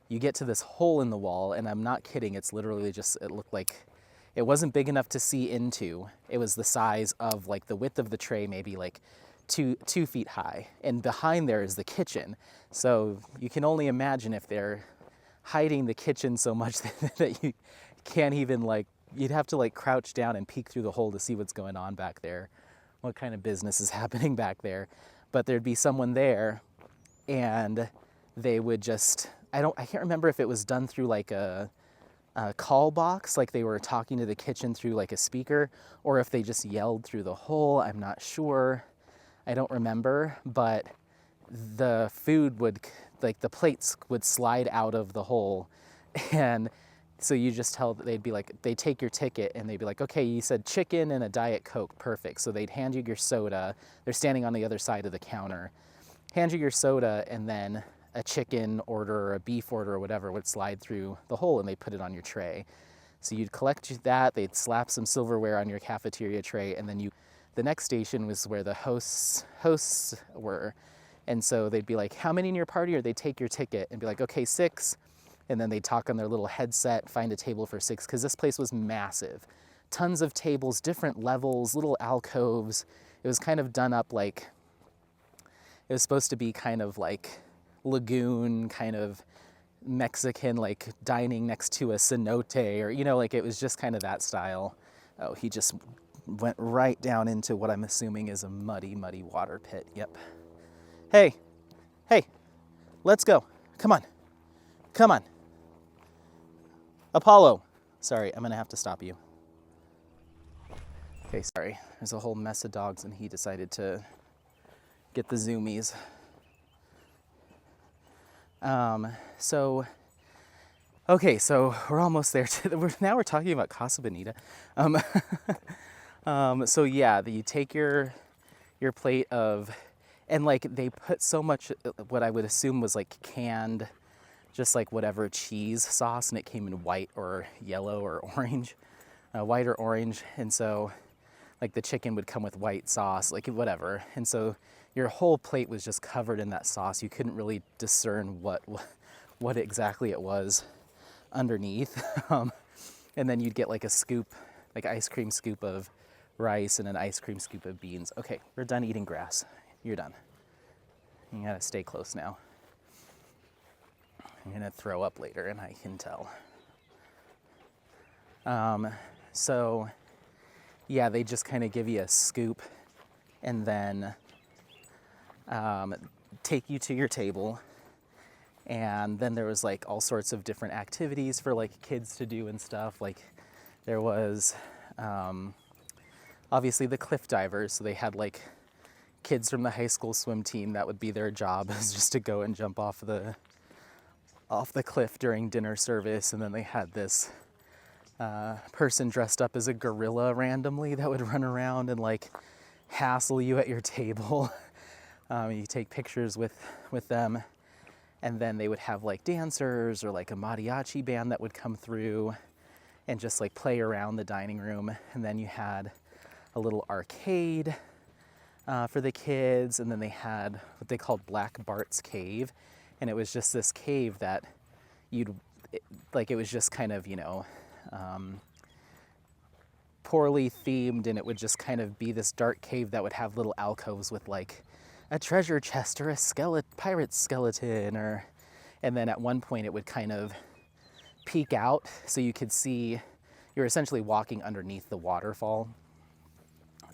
You get to this hole in the wall, and I'm not kidding. It's literally it looked like it wasn't big enough to see into. It was the size of like the width of the tray, maybe like 2 feet high. And behind there is the kitchen. So you can only imagine if they're hiding the kitchen so much that you can't even you'd have to crouch down and peek through the hole to see what's going on back there, what kind of business is happening back there. But there'd be someone there, and they would just, I can't remember if it was done through like a call box, like they were talking to the kitchen through like a speaker, or if they just yelled through the hole. I'm not sure. I don't remember, but the food would, the plates would slide out of the hole. And so you just tell, they'd take your ticket and they'd be like, okay, you said chicken and a Diet Coke, perfect. So they'd hand you your soda. They're standing on the other side of the counter. Hand you your soda, and then a chicken order or a beef order or whatever would slide through the hole, and they put it on your tray. So you'd collect that, they'd slap some silverware on your cafeteria tray, and then the next station was where the hosts were. And so they'd be like, how many in your party? Or they'd take your ticket and be like, okay, 6. And then they'd talk on their little headset, find a table for 6, because this place was massive. Tons of tables, different levels, little alcoves. It was kind of done up it was supposed to be kind of like lagoon, kind of Mexican, dining next to a cenote, or, it was just kind of that style. Oh, he just went right down into what I'm assuming is a muddy, muddy water pit. Yep. Hey, let's go. Come on. Apollo. Sorry, I'm gonna have to stop you. Okay, sorry. There's a whole mess of dogs, and he decided to get the zoomies. So we're almost there. Now we're talking about Casa Bonita. So yeah, you take your plate of, and they put so much, what I would assume was canned, just whatever cheese sauce, and it came in white or yellow or orange, white or orange. And so the chicken would come with white sauce, whatever. And so your whole plate was just covered in that sauce. You couldn't really discern what exactly it was underneath. And then you'd get a scoop, ice cream scoop of rice and an ice cream scoop of beans. Okay, we're done eating grass. You're done. You gotta stay close now. I'm gonna throw up later, and I can tell. So yeah, they just kind of give you a scoop and then take you to your table. And then there was all sorts of different activities for kids to do and stuff. There was obviously the cliff divers. So they had kids from the high school swim team. That would be their job, is just to go and jump off the cliff during dinner service. And then they had this person dressed up as a gorilla randomly that would run around and like hassle you at your table. You take pictures with them, and then they would have like dancers or like a mariachi band that would come through and just like play around the dining room. And then you had a little arcade for the kids, and then they had what they called Black Bart's Cave, and it was just this cave that it was just kind of, poorly themed, and it would just kind of be this dark cave that would have little alcoves with like a treasure chest or a pirate skeleton, and then at one point it would kind of peek out so you could see, you're essentially walking underneath the waterfall.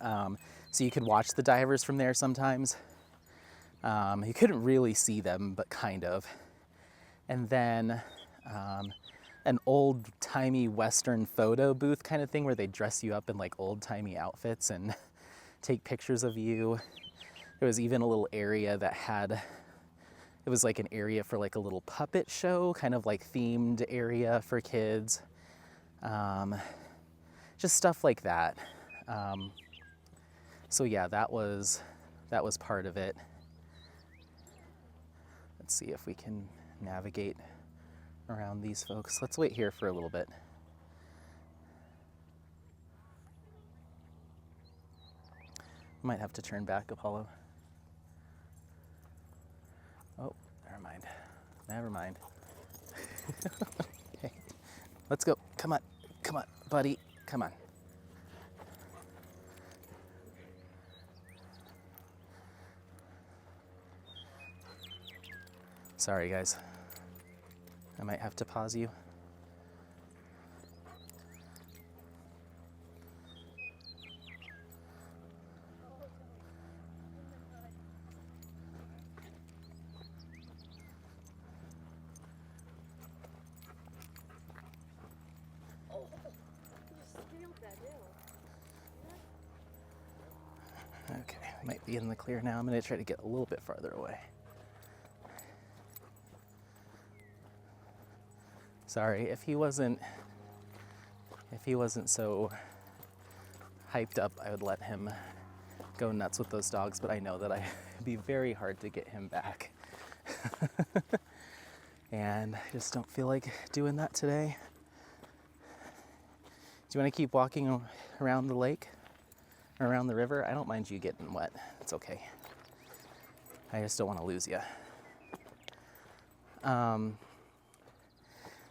So you could watch the divers from there sometimes. You couldn't really see them, but kind of. And then an old-timey Western photo booth kind of thing where they dress you up in like old-timey outfits and take pictures of you. There was even a little area that it was like an area for like a little puppet show, kind of like themed area for kids. Just stuff like that. So yeah, that was part of it. Let's see if we can navigate around these folks. Let's wait here for a little bit. Might have to turn back, Apollo. Oh, never mind. Okay, let's go. Come on, buddy, come on. Sorry, guys. I might have to pause you. Okay, might be in the clear now. I'm going to try to get a little bit farther away. Sorry, if he wasn't so hyped up, I would let him go nuts with those dogs, but I know that it'd be very hard to get him back. And I just don't feel like doing that today. Do you want to keep walking around the lake? Or around the river? I don't mind you getting wet. It's okay. I just don't want to lose you.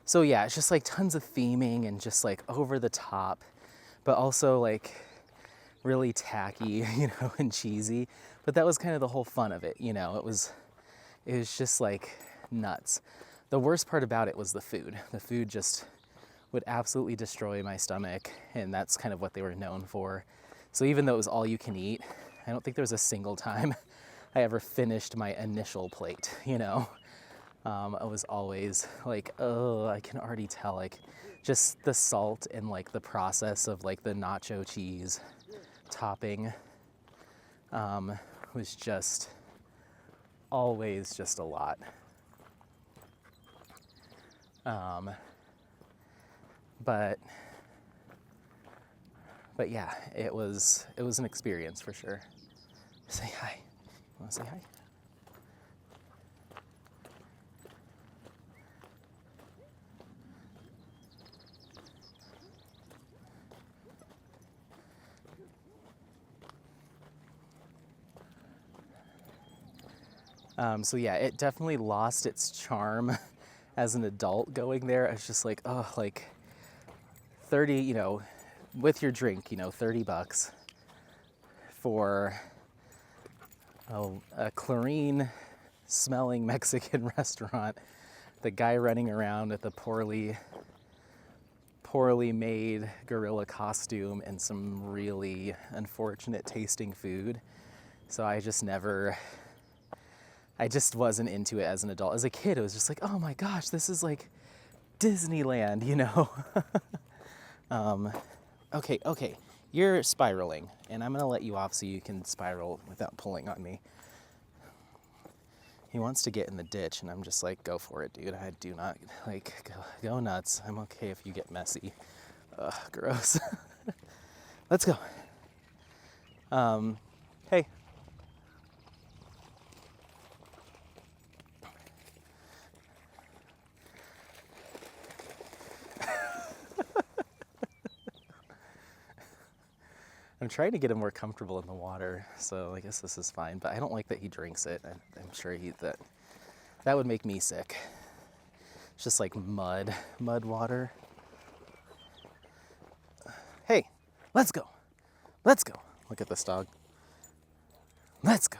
So yeah, it's just like tons of theming and just like over the top, but also like really tacky, and cheesy. But that was kind of the whole fun of it, It was just like nuts. The worst part about it was the food. The food just would absolutely destroy my stomach, and that's kind of what they were known for. So even though it was all you can eat, I don't think there was a single time I ever finished my initial plate, I was always like, oh, I can already tell, like, just the salt and like the process of like the nacho cheese topping was just always just a lot. But yeah, it was an experience for sure. Say hi. You want to say hi? So yeah, it definitely lost its charm as an adult going there. I was just like, oh, like 30, with your drink, $30 for a chlorine smelling Mexican restaurant. The guy running around with a poorly made gorilla costume and some really unfortunate tasting food. So I just wasn't into it as an adult. As a kid, it was just like, oh my gosh, this is like Disneyland, Okay, you're spiraling, and I'm gonna let you off so you can spiral without pulling on me. He wants to get in the ditch, and I'm just like, go for it, dude. I do not, like, go nuts. I'm okay if you get messy. Ugh, gross. Let's go. Hey. I'm trying to get him more comfortable in the water, so I guess this is fine, but I don't like that he drinks it. I'm sure that would make me sick. It's just like mud water. Hey, let's go. Let's go. Look at this dog. Let's go.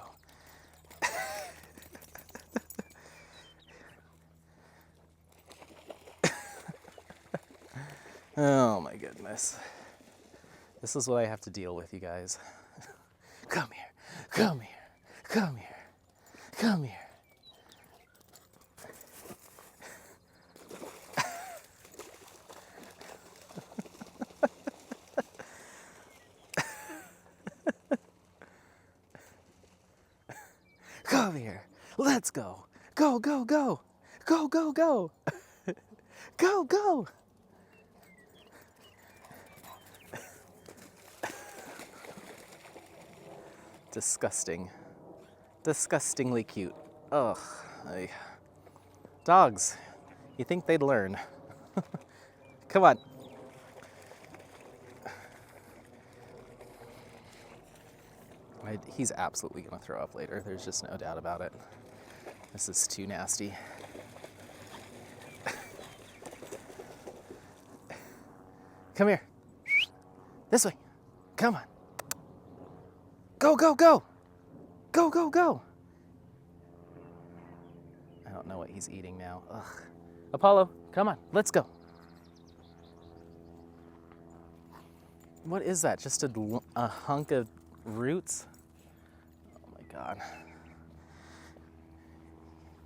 Oh my goodness. This is what I have to deal with, you guys. Come here, come here, come here, come here. Come here, let's go. Go, go, go. Go, go, go. Go, go. Disgusting. Disgustingly cute. Ugh. Dogs. You think they'd learn. Come on. He's absolutely gonna throw up later. There's just no doubt about it. This is too nasty. Come here. This way. Come on. Go, go, go. Go, go, go. I don't know what he's eating now. Ugh. Apollo, come on. Let's go. What is that? Just a hunk of roots? Oh my God.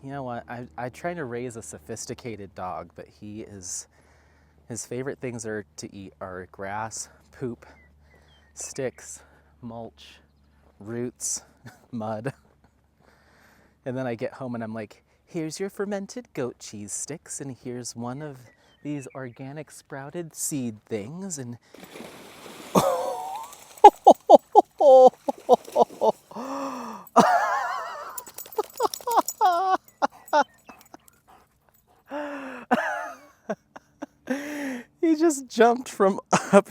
You know what? I try to raise a sophisticated dog, but his favorite things to eat are grass, poop, sticks, mulch, roots, mud. And then I get home and I'm like, here's your fermented goat cheese sticks, and here's one of these organic sprouted seed things, and he just jumped from up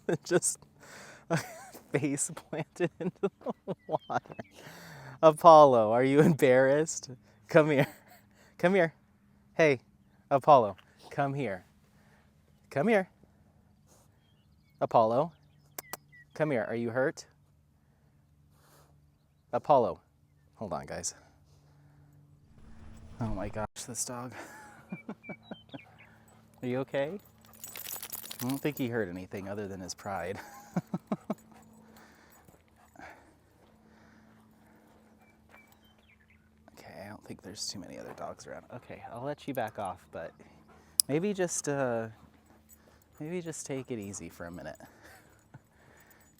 and just face planted into the water. Apollo, are you embarrassed? Come here. Come here. Hey, Apollo, come here. Come here. Apollo, come here. Are you hurt? Apollo. Hold on, guys. Oh my gosh, this dog. Are you okay? I don't think he hurt anything other than his pride. Okay, I don't think there's too many other dogs around. Okay, I'll let you back off, but maybe just take it easy for a minute.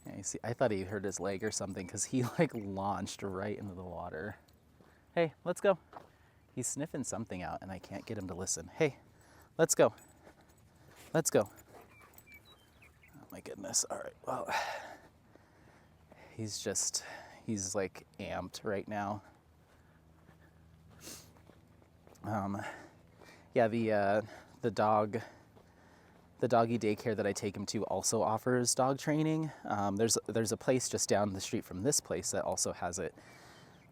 Yeah, you see, I thought he hurt his leg or something because he like launched right into the water. Hey, let's go. He's sniffing something out and I can't get him to listen. Hey, let's go. Let's go. Oh my goodness. All right, well, he's like amped right now. Yeah, the doggy daycare that I take him to also offers dog training. There's a place just down the street from this place that also has it,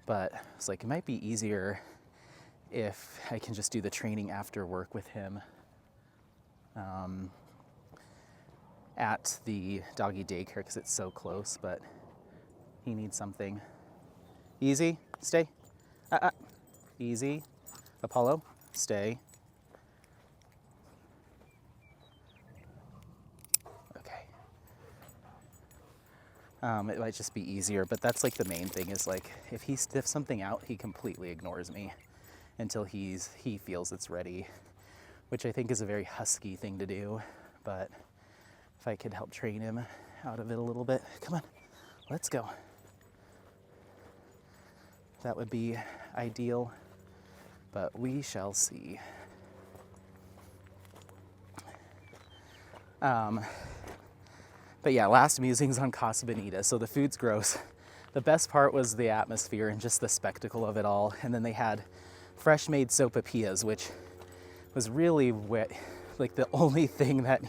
but it's like it might be easier if I can just do the training after work with him at the doggy daycare because it's so close, but he needs something. Easy, stay. Easy. Apollo, stay. Okay. It might just be easier, but that's like the main thing is like if he sniffs something out, he completely ignores me until he feels it's ready, which I think is a very husky thing to do, but if I could help train him out of it a little bit. Come on, let's go. That would be ideal, but we shall see. But yeah, last musings on Casa Bonita. So the food's gross. The best part was the atmosphere and just the spectacle of it all. And then they had fresh made sopapillas, which was really like the only thing that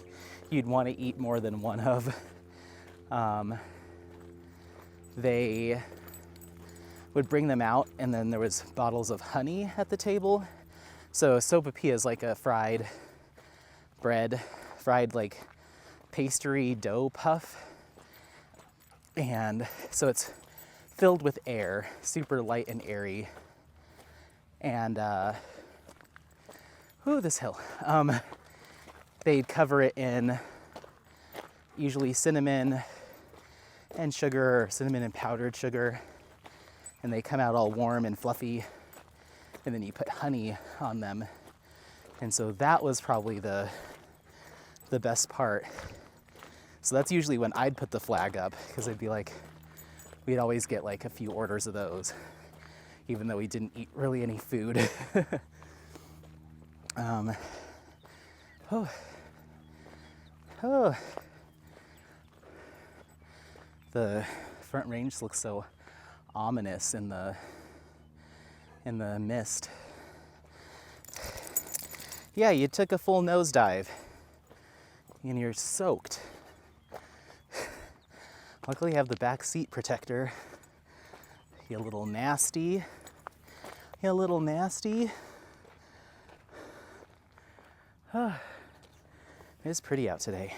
you'd want to eat more than one of. They would bring them out, and then there was bottles of honey at the table. So sopapilla is like a fried bread, fried like pastry dough puff. And so it's filled with air, super light and airy. And, this hill. They'd cover it in usually cinnamon and sugar, or cinnamon and powdered sugar. And they come out all warm and fluffy, and then you put honey on them. And so that was probably the best part. So that's usually when I'd put the flag up, because I'd be like, we'd always get like a few orders of those, even though we didn't eat really any food. The Front Range looks so ominous in the mist. Yeah, you took a full nosedive and you're soaked. Luckily I have the back seat protector. You a little nasty. You a little nasty. It is pretty out today.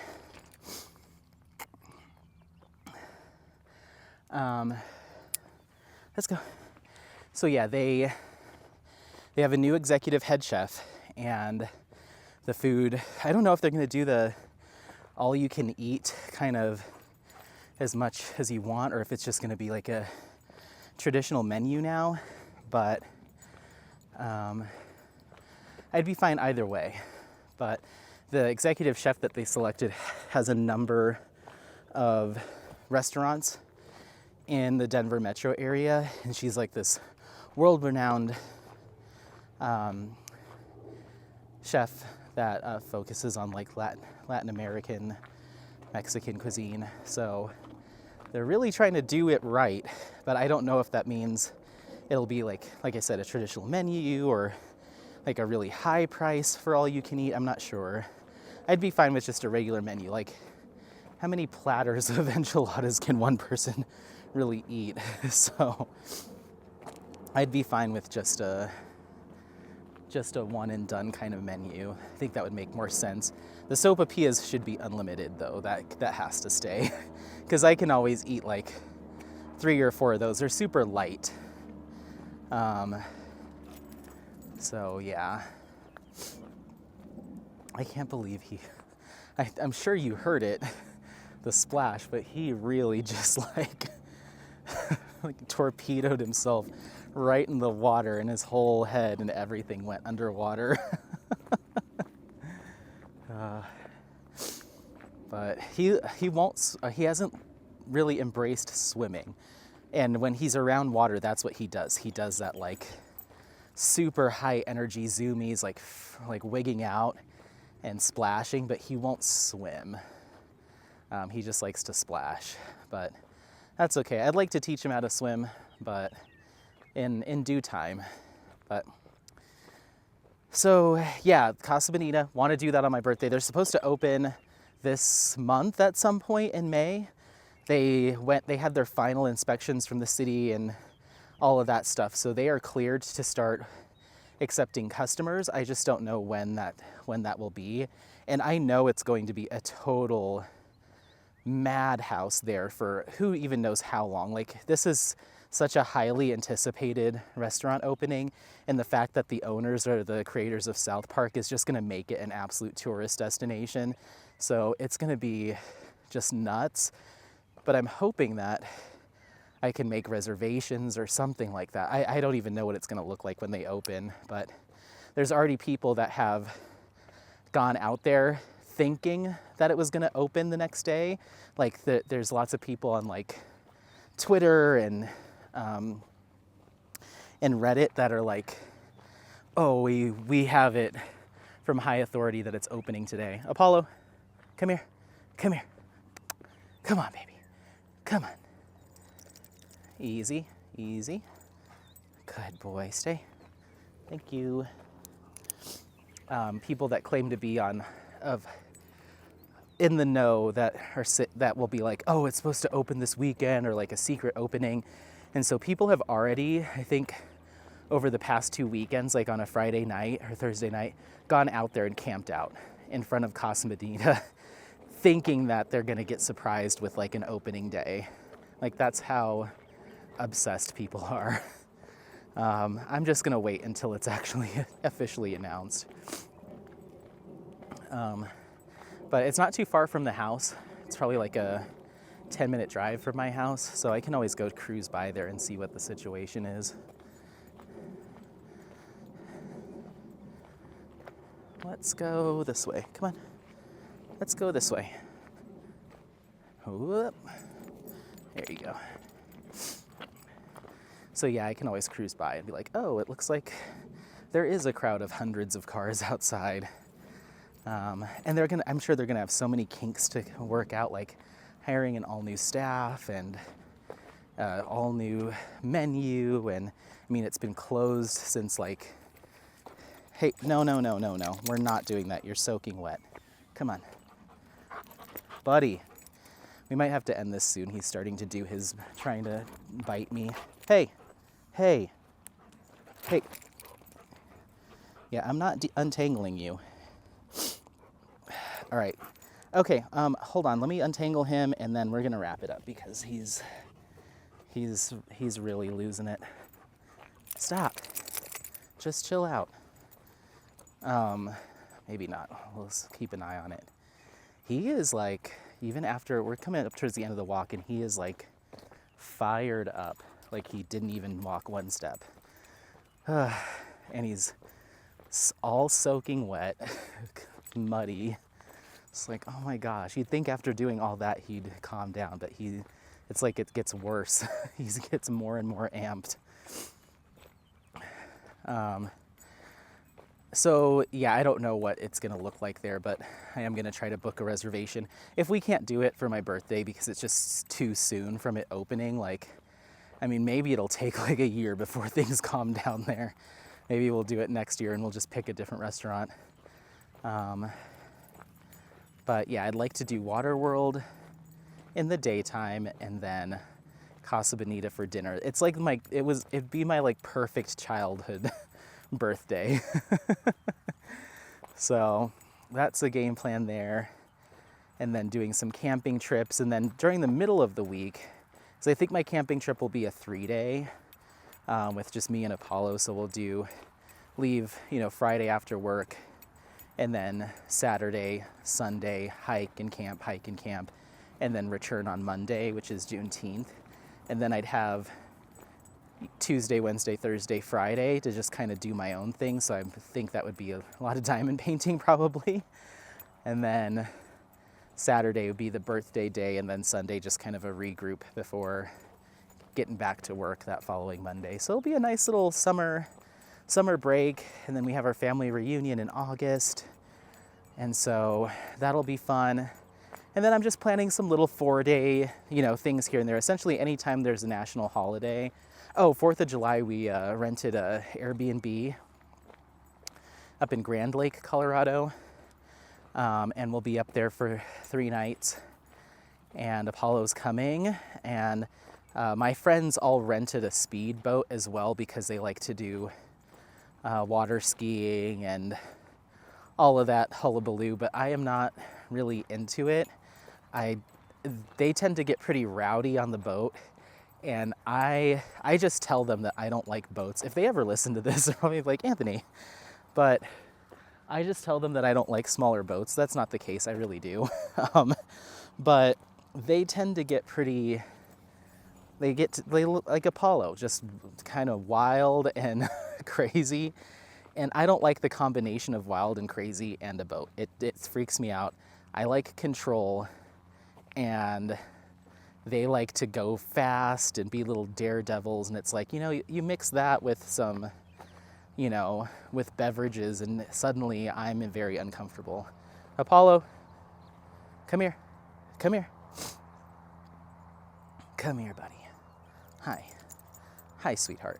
Let's go. So yeah, they have a new executive head chef, and the food, I don't know if they're gonna do the all you can eat kind of as much as you want, or if it's just gonna be like a traditional menu now, but I'd be fine either way. But the executive chef that they selected has a number of restaurants in the Denver metro area, and she's like this world-renowned chef that focuses on like Latin American, Mexican cuisine. So they're really trying to do it right, but I don't know if that means it'll be like I said, a traditional menu or like a really high price for all you can eat. I'm not sure. I'd be fine with just a regular menu. Like, how many platters of enchiladas can one person really eat? So I'd be fine with just a one and done kind of menu. I think that would make more sense. The sopapillas should be unlimited though. That has to stay, because I can always eat like 3 or 4 of those. They're super light. So yeah, I can't believe I'm sure you heard it, the splash, but he really just like torpedoed himself right in the water, and his whole head and everything went underwater. But he hasn't really embraced swimming, and when he's around water, that's what he does. He does that like super high energy zoomies, like wigging out and splashing, but he won't swim. He just likes to splash, but that's okay. I'd like to teach him how to swim, but in due time. But so yeah, Casa Bonita, want to do that on my birthday. They're supposed to open this month at some point in May. They had their final inspections from the city and all of that stuff, so they are cleared to start accepting customers. I just don't know when that will be, and I know it's going to be a total madhouse there for who even knows how long. Like, this is such a highly anticipated restaurant opening, and the fact that the owners are the creators of South Park is just going to make it an absolute tourist destination. So it's going to be just nuts, but I'm hoping that I can make reservations or something like that. I don't even know what it's going to look like when they open, but there's already people that have gone out there thinking that it was going to open the next day. Like, there's lots of people on like Twitter and Reddit that are like, oh, we have it from high authority that it's opening today. Apollo, Come here. Come here. Come on, baby. Come on. Easy, easy. Good boy. Stay. Thank you. People that claim to be in the know that will be like, oh, it's supposed to open this weekend, or like a secret opening. And so people have already, I think, over the past 2 weekends, like on a Friday night or Thursday night, gone out there and camped out in front of Casa Bonita, thinking that they're gonna get surprised with like an opening day. Like, that's how obsessed people are. I'm just gonna wait until it's actually officially announced. But it's not too far from the house. It's probably like a 10-minute drive from my house, so I can always go cruise by there and see what the situation is. Let's go this way. Come on. Let's go this way. Whoop. There you go. So yeah, I can always cruise by and be like, oh, it looks like there is a crowd of hundreds of cars outside. And I'm sure they're gonna have so many kinks to work out, like hiring an all new staff and all new menu. And I mean, it's been closed since like, hey, no. We're not doing that. You're soaking wet. Come on. Buddy. We might have to end this soon. He's starting to do his, trying to bite me. Hey. Yeah, I'm not untangling you. All right. Okay, hold on. Let me untangle him, and then we're gonna wrap it up because he's really losing it. Stop. Just chill out. Maybe not. We'll keep an eye on it. He is like, even after we're coming up towards the end of the walk, and he is like fired up, like he didn't even walk one step. And he's all soaking wet, muddy. It's like, oh my gosh, you'd think after doing all that he'd calm down, but it's like it gets worse. He gets more and more amped. So yeah, I don't know what it's gonna look like there, but I am gonna try to book a reservation. If we can't do it for my birthday because it's just too soon from it opening, like, I mean, maybe it'll take like a year before things calm down there. Maybe we'll do it next year and we'll just pick a different restaurant. But yeah, I'd like to do Waterworld in the daytime and then Casa Bonita for dinner. It's like it'd be my like perfect childhood birthday. So that's the game plan there. And then doing some camping trips. And then during the middle of the week, so I think my camping trip will be a 3-day with just me and Apollo. So we'll leave, Friday after work, and then Saturday, Sunday, hike and camp, and then return on Monday, which is Juneteenth. And then I'd have Tuesday, Wednesday, Thursday, Friday to just kind of do my own thing. So I think that would be a lot of diamond painting probably. And then Saturday would be the birthday day, and then Sunday just kind of a regroup before getting back to work that following Monday. So it'll be a nice little summer break, and then we have our family reunion in August, and so that'll be fun. And then I'm just planning some little 4-day, things here and there. Essentially, anytime there's a national holiday. Oh, 4th of July, we rented a Airbnb up in Grand Lake, Colorado, and we'll be up there for 3 nights. And Apollo's coming, and my friends all rented a speedboat as well because they like to do water skiing and all of that hullabaloo, but I am not really into it. They tend to get pretty rowdy on the boat, and I just tell them that I don't like boats. If they ever listen to this, they're probably like, Anthony, but I just tell them that I don't like smaller boats. That's not the case, I really do. But they tend to get they look like Apollo, just kind of wild and crazy. And I don't like the combination of wild and crazy and a boat. It freaks me out. I like control, and they like to go fast and be little daredevils. And it's like, you mix that with some, with beverages, and suddenly I'm very uncomfortable. Apollo, Come here. Come here. Come here, buddy. Hi. Hi, sweetheart.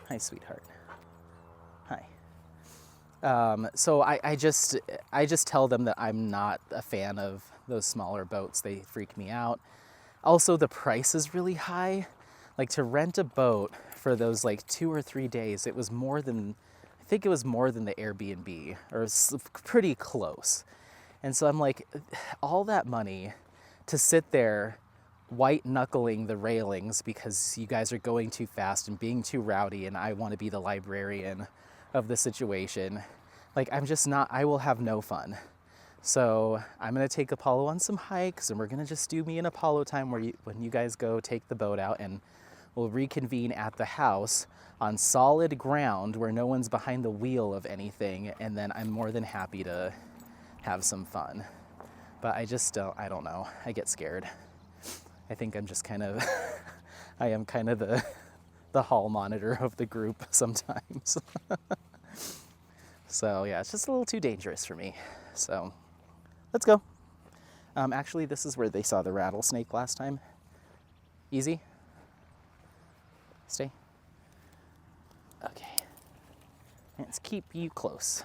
Hi, sweetheart. Hi. So I just tell them that I'm not a fan of those smaller boats. They freak me out. Also, the price is really high. Like, to rent a boat for those like 2 or 3 days, it was more than, I think it was more than the Airbnb, or pretty close. And so I'm like, all that money to sit there white knuckling the railings because you guys are going too fast and being too rowdy, and I want to be the librarian of the situation. Like, I'm just not, I will have no fun. So I'm gonna take Apollo on some hikes, and we're gonna just do me and Apollo time where when you guys go take the boat out, and we'll reconvene at the house on solid ground where no one's behind the wheel of anything, and then I'm more than happy to have some fun. But I don't know. I get scared. I think I'm just kind of, I am kind of the hall monitor of the group sometimes. So yeah, it's just a little too dangerous for me. So let's go. Actually, this is where they saw the rattlesnake last time. Easy. Stay. Okay. Let's keep you close.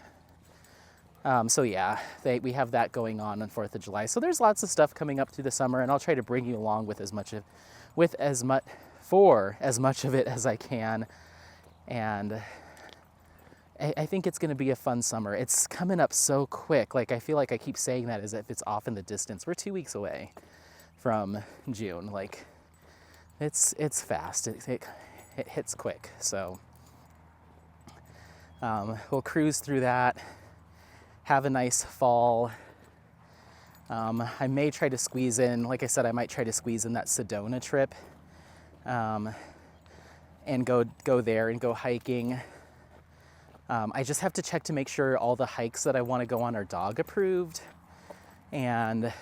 So yeah, we have that going on 4th of July. So there's lots of stuff coming up through the summer, and I'll try to bring you along with as much of it as I can. And I think it's going to be a fun summer. It's coming up so quick. Like, I feel like I keep saying that as if it's off in the distance. We're 2 weeks away from June. Like, it's fast. It hits quick. So we'll cruise through that. Have a nice fall. I may try to squeeze in, like I said, I might try to squeeze in that Sedona trip, and go there and go hiking. I just have to check to make sure all the hikes that I want to go on are dog approved, and,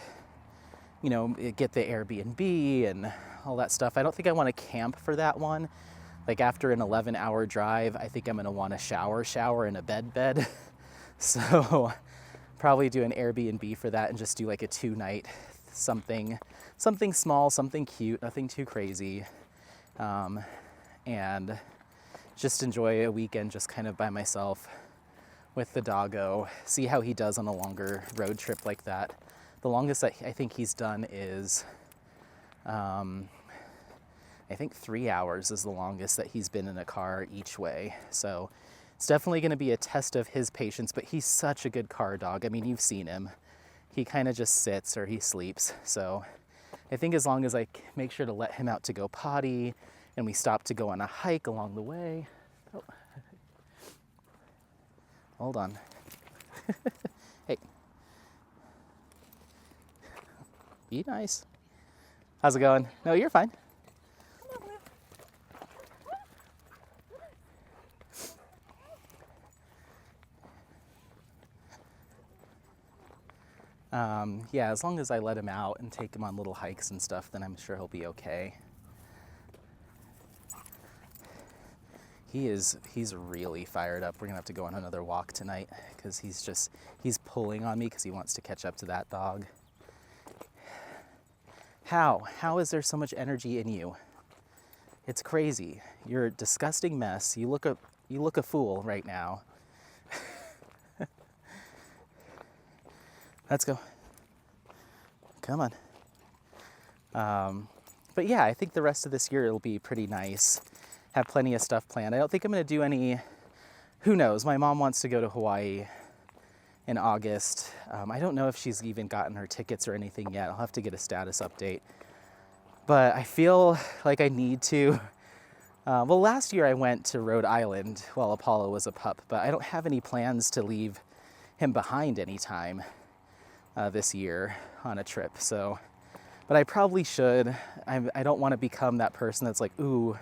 you know, get the Airbnb and all that stuff. I don't think I want to camp for that one. Like, after an 11-hour drive, I think I'm going to want a shower in a bed. So probably do an Airbnb for that and just do like a 2-night something small, something cute, nothing too crazy. And just enjoy a weekend just kind of by myself with the doggo, see how he does on a longer road trip like that. The longest that I think he's done is, I think 3 hours is the longest that he's been in a car each way. So it's definitely going to be a test of his patience, but he's such a good car dog. I mean, you've seen him. He kind of just sits or he sleeps. So I think as long as I make sure to let him out to go potty, and we stop to go on a hike along the way. Oh. Hold on. Hey. Be nice. How's it going? No, you're fine. Yeah, as long as I let him out and take him on little hikes and stuff, then I'm sure he'll be okay. He's really fired up. We're gonna have to go on another walk tonight because he's pulling on me because he wants to catch up to that dog. How is there so much energy in you? It's crazy. You're a disgusting mess. You look a fool right now. Let's go. Come on. But yeah, I think the rest of this year it'll be pretty nice. Have plenty of stuff planned. I don't think I'm going to do any, who knows, my mom wants to go to Hawaii in August. I don't know if she's even gotten her tickets or anything yet. I'll have to get a status update. But I feel like I need to. Well, last year I went to Rhode Island while Apollo was a pup, but I don't have any plans to leave him behind anytime this year on a trip. So, but I probably should. I don't want to become that person that's like, ooh,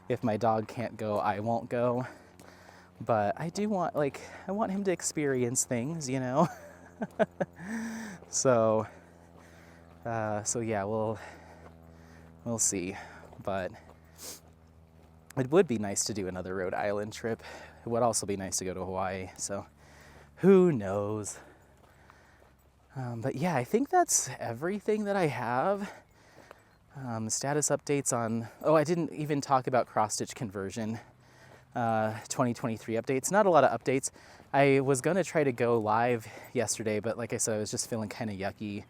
if my dog can't go, I won't go. But I do want, I want him to experience things, you know? So yeah, we'll see. But it would be nice to do another Rhode Island trip. It would also be nice to go to Hawaii. So who knows? But yeah, I think that's everything that I have. Status updates on, oh, I didn't even talk about cross-stitch conversion 2023 updates. Not a lot of updates. I was going to try to go live yesterday, but like I said, I was just feeling kind of yucky.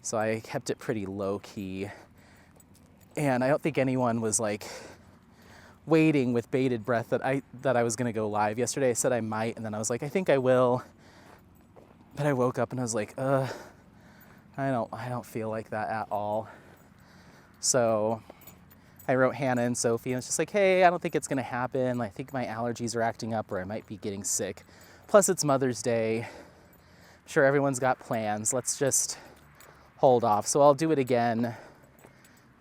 So I kept it pretty low key. And I don't think anyone was like waiting with bated breath that I was going to go live yesterday. I said I might, and then I was like, I think I will. But I woke up and I was like, I don't feel like that at all. So I wrote Hannah and Sophie and was just like, hey, I don't think it's gonna happen. I think my allergies are acting up or I might be getting sick. Plus it's Mother's Day. I'm sure everyone's got plans. Let's just hold off. So I'll do it again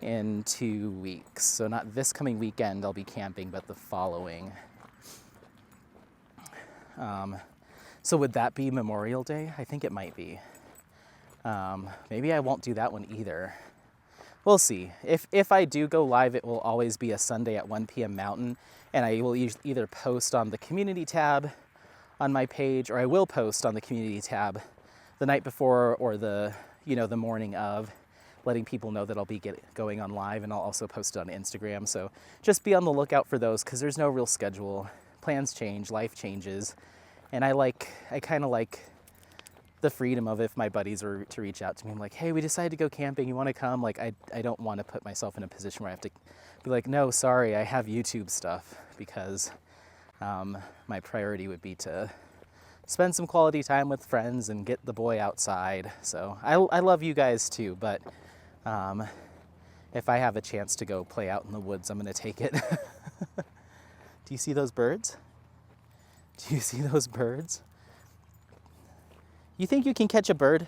in 2 weeks. So not this coming weekend, I'll be camping, but the following. So would that be Memorial Day? I think it might be. Maybe I won't do that one either. We'll see. If I do go live, it will always be a Sunday at 1 p.m. Mountain, and I will either post on the community tab on my page, or I will post on the community tab the night before or the morning of, letting people know that I'll be going on live, and I'll also post it on Instagram. So just be on the lookout for those, because there's no real schedule. Plans change, life changes, and I kind of like the freedom of if my buddies were to reach out to me. I'm like, hey, we decided to go camping. You want to come? Like, I don't want to put myself in a position where I have to be like, no, sorry, I have YouTube stuff, because my priority would be to spend some quality time with friends and get the boy outside. So I love you guys too, but if I have a chance to go play out in the woods, I'm going to take it. Do you see those birds? Do you see those birds? You think you can catch a bird?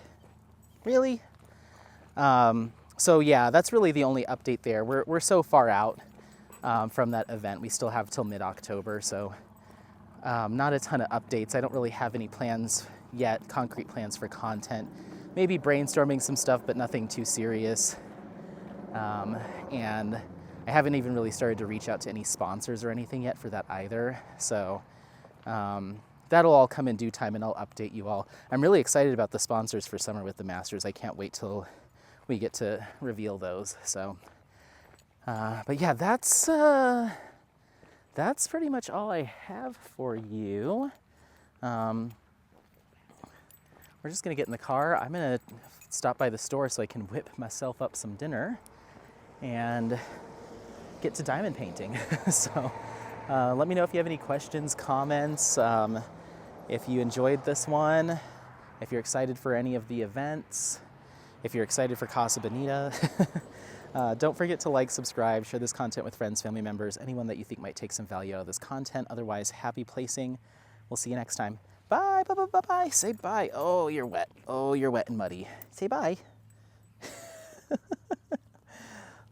Really? So yeah, that's really the only update there. We're so far out from that event. We still have till mid-October, so not a ton of updates. I don't really have any plans yet, concrete plans for content. Maybe brainstorming some stuff, but nothing too serious. And I haven't even really started to reach out to any sponsors or anything yet for that either. So that'll all come in due time, and I'll update you all. I'm really excited about the sponsors for Summer with the Masters. I can't wait till we get to reveal those. So, but yeah, that's pretty much all I have for you. We're just gonna get in the car. I'm gonna stop by the store so I can whip myself up some dinner and get to diamond painting. So let me know if you have any questions, comments, if you enjoyed this one, if you're excited for any of the events, if you're excited for Casa Bonita. Don't forget to like, subscribe, share this content with friends, family members, anyone that you think might take some value out of this content. Otherwise, happy placing. We'll see you next time. Bye, bye, bye, bye, bye. Say bye. Oh, you're wet. Oh, you're wet and muddy. Say bye.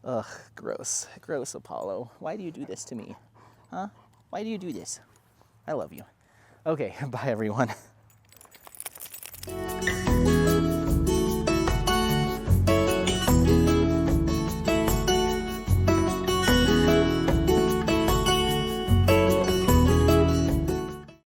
Ugh, gross. Gross, Apollo. Why do you do this to me? Huh? Why do you do this? I love you. Okay, bye everyone.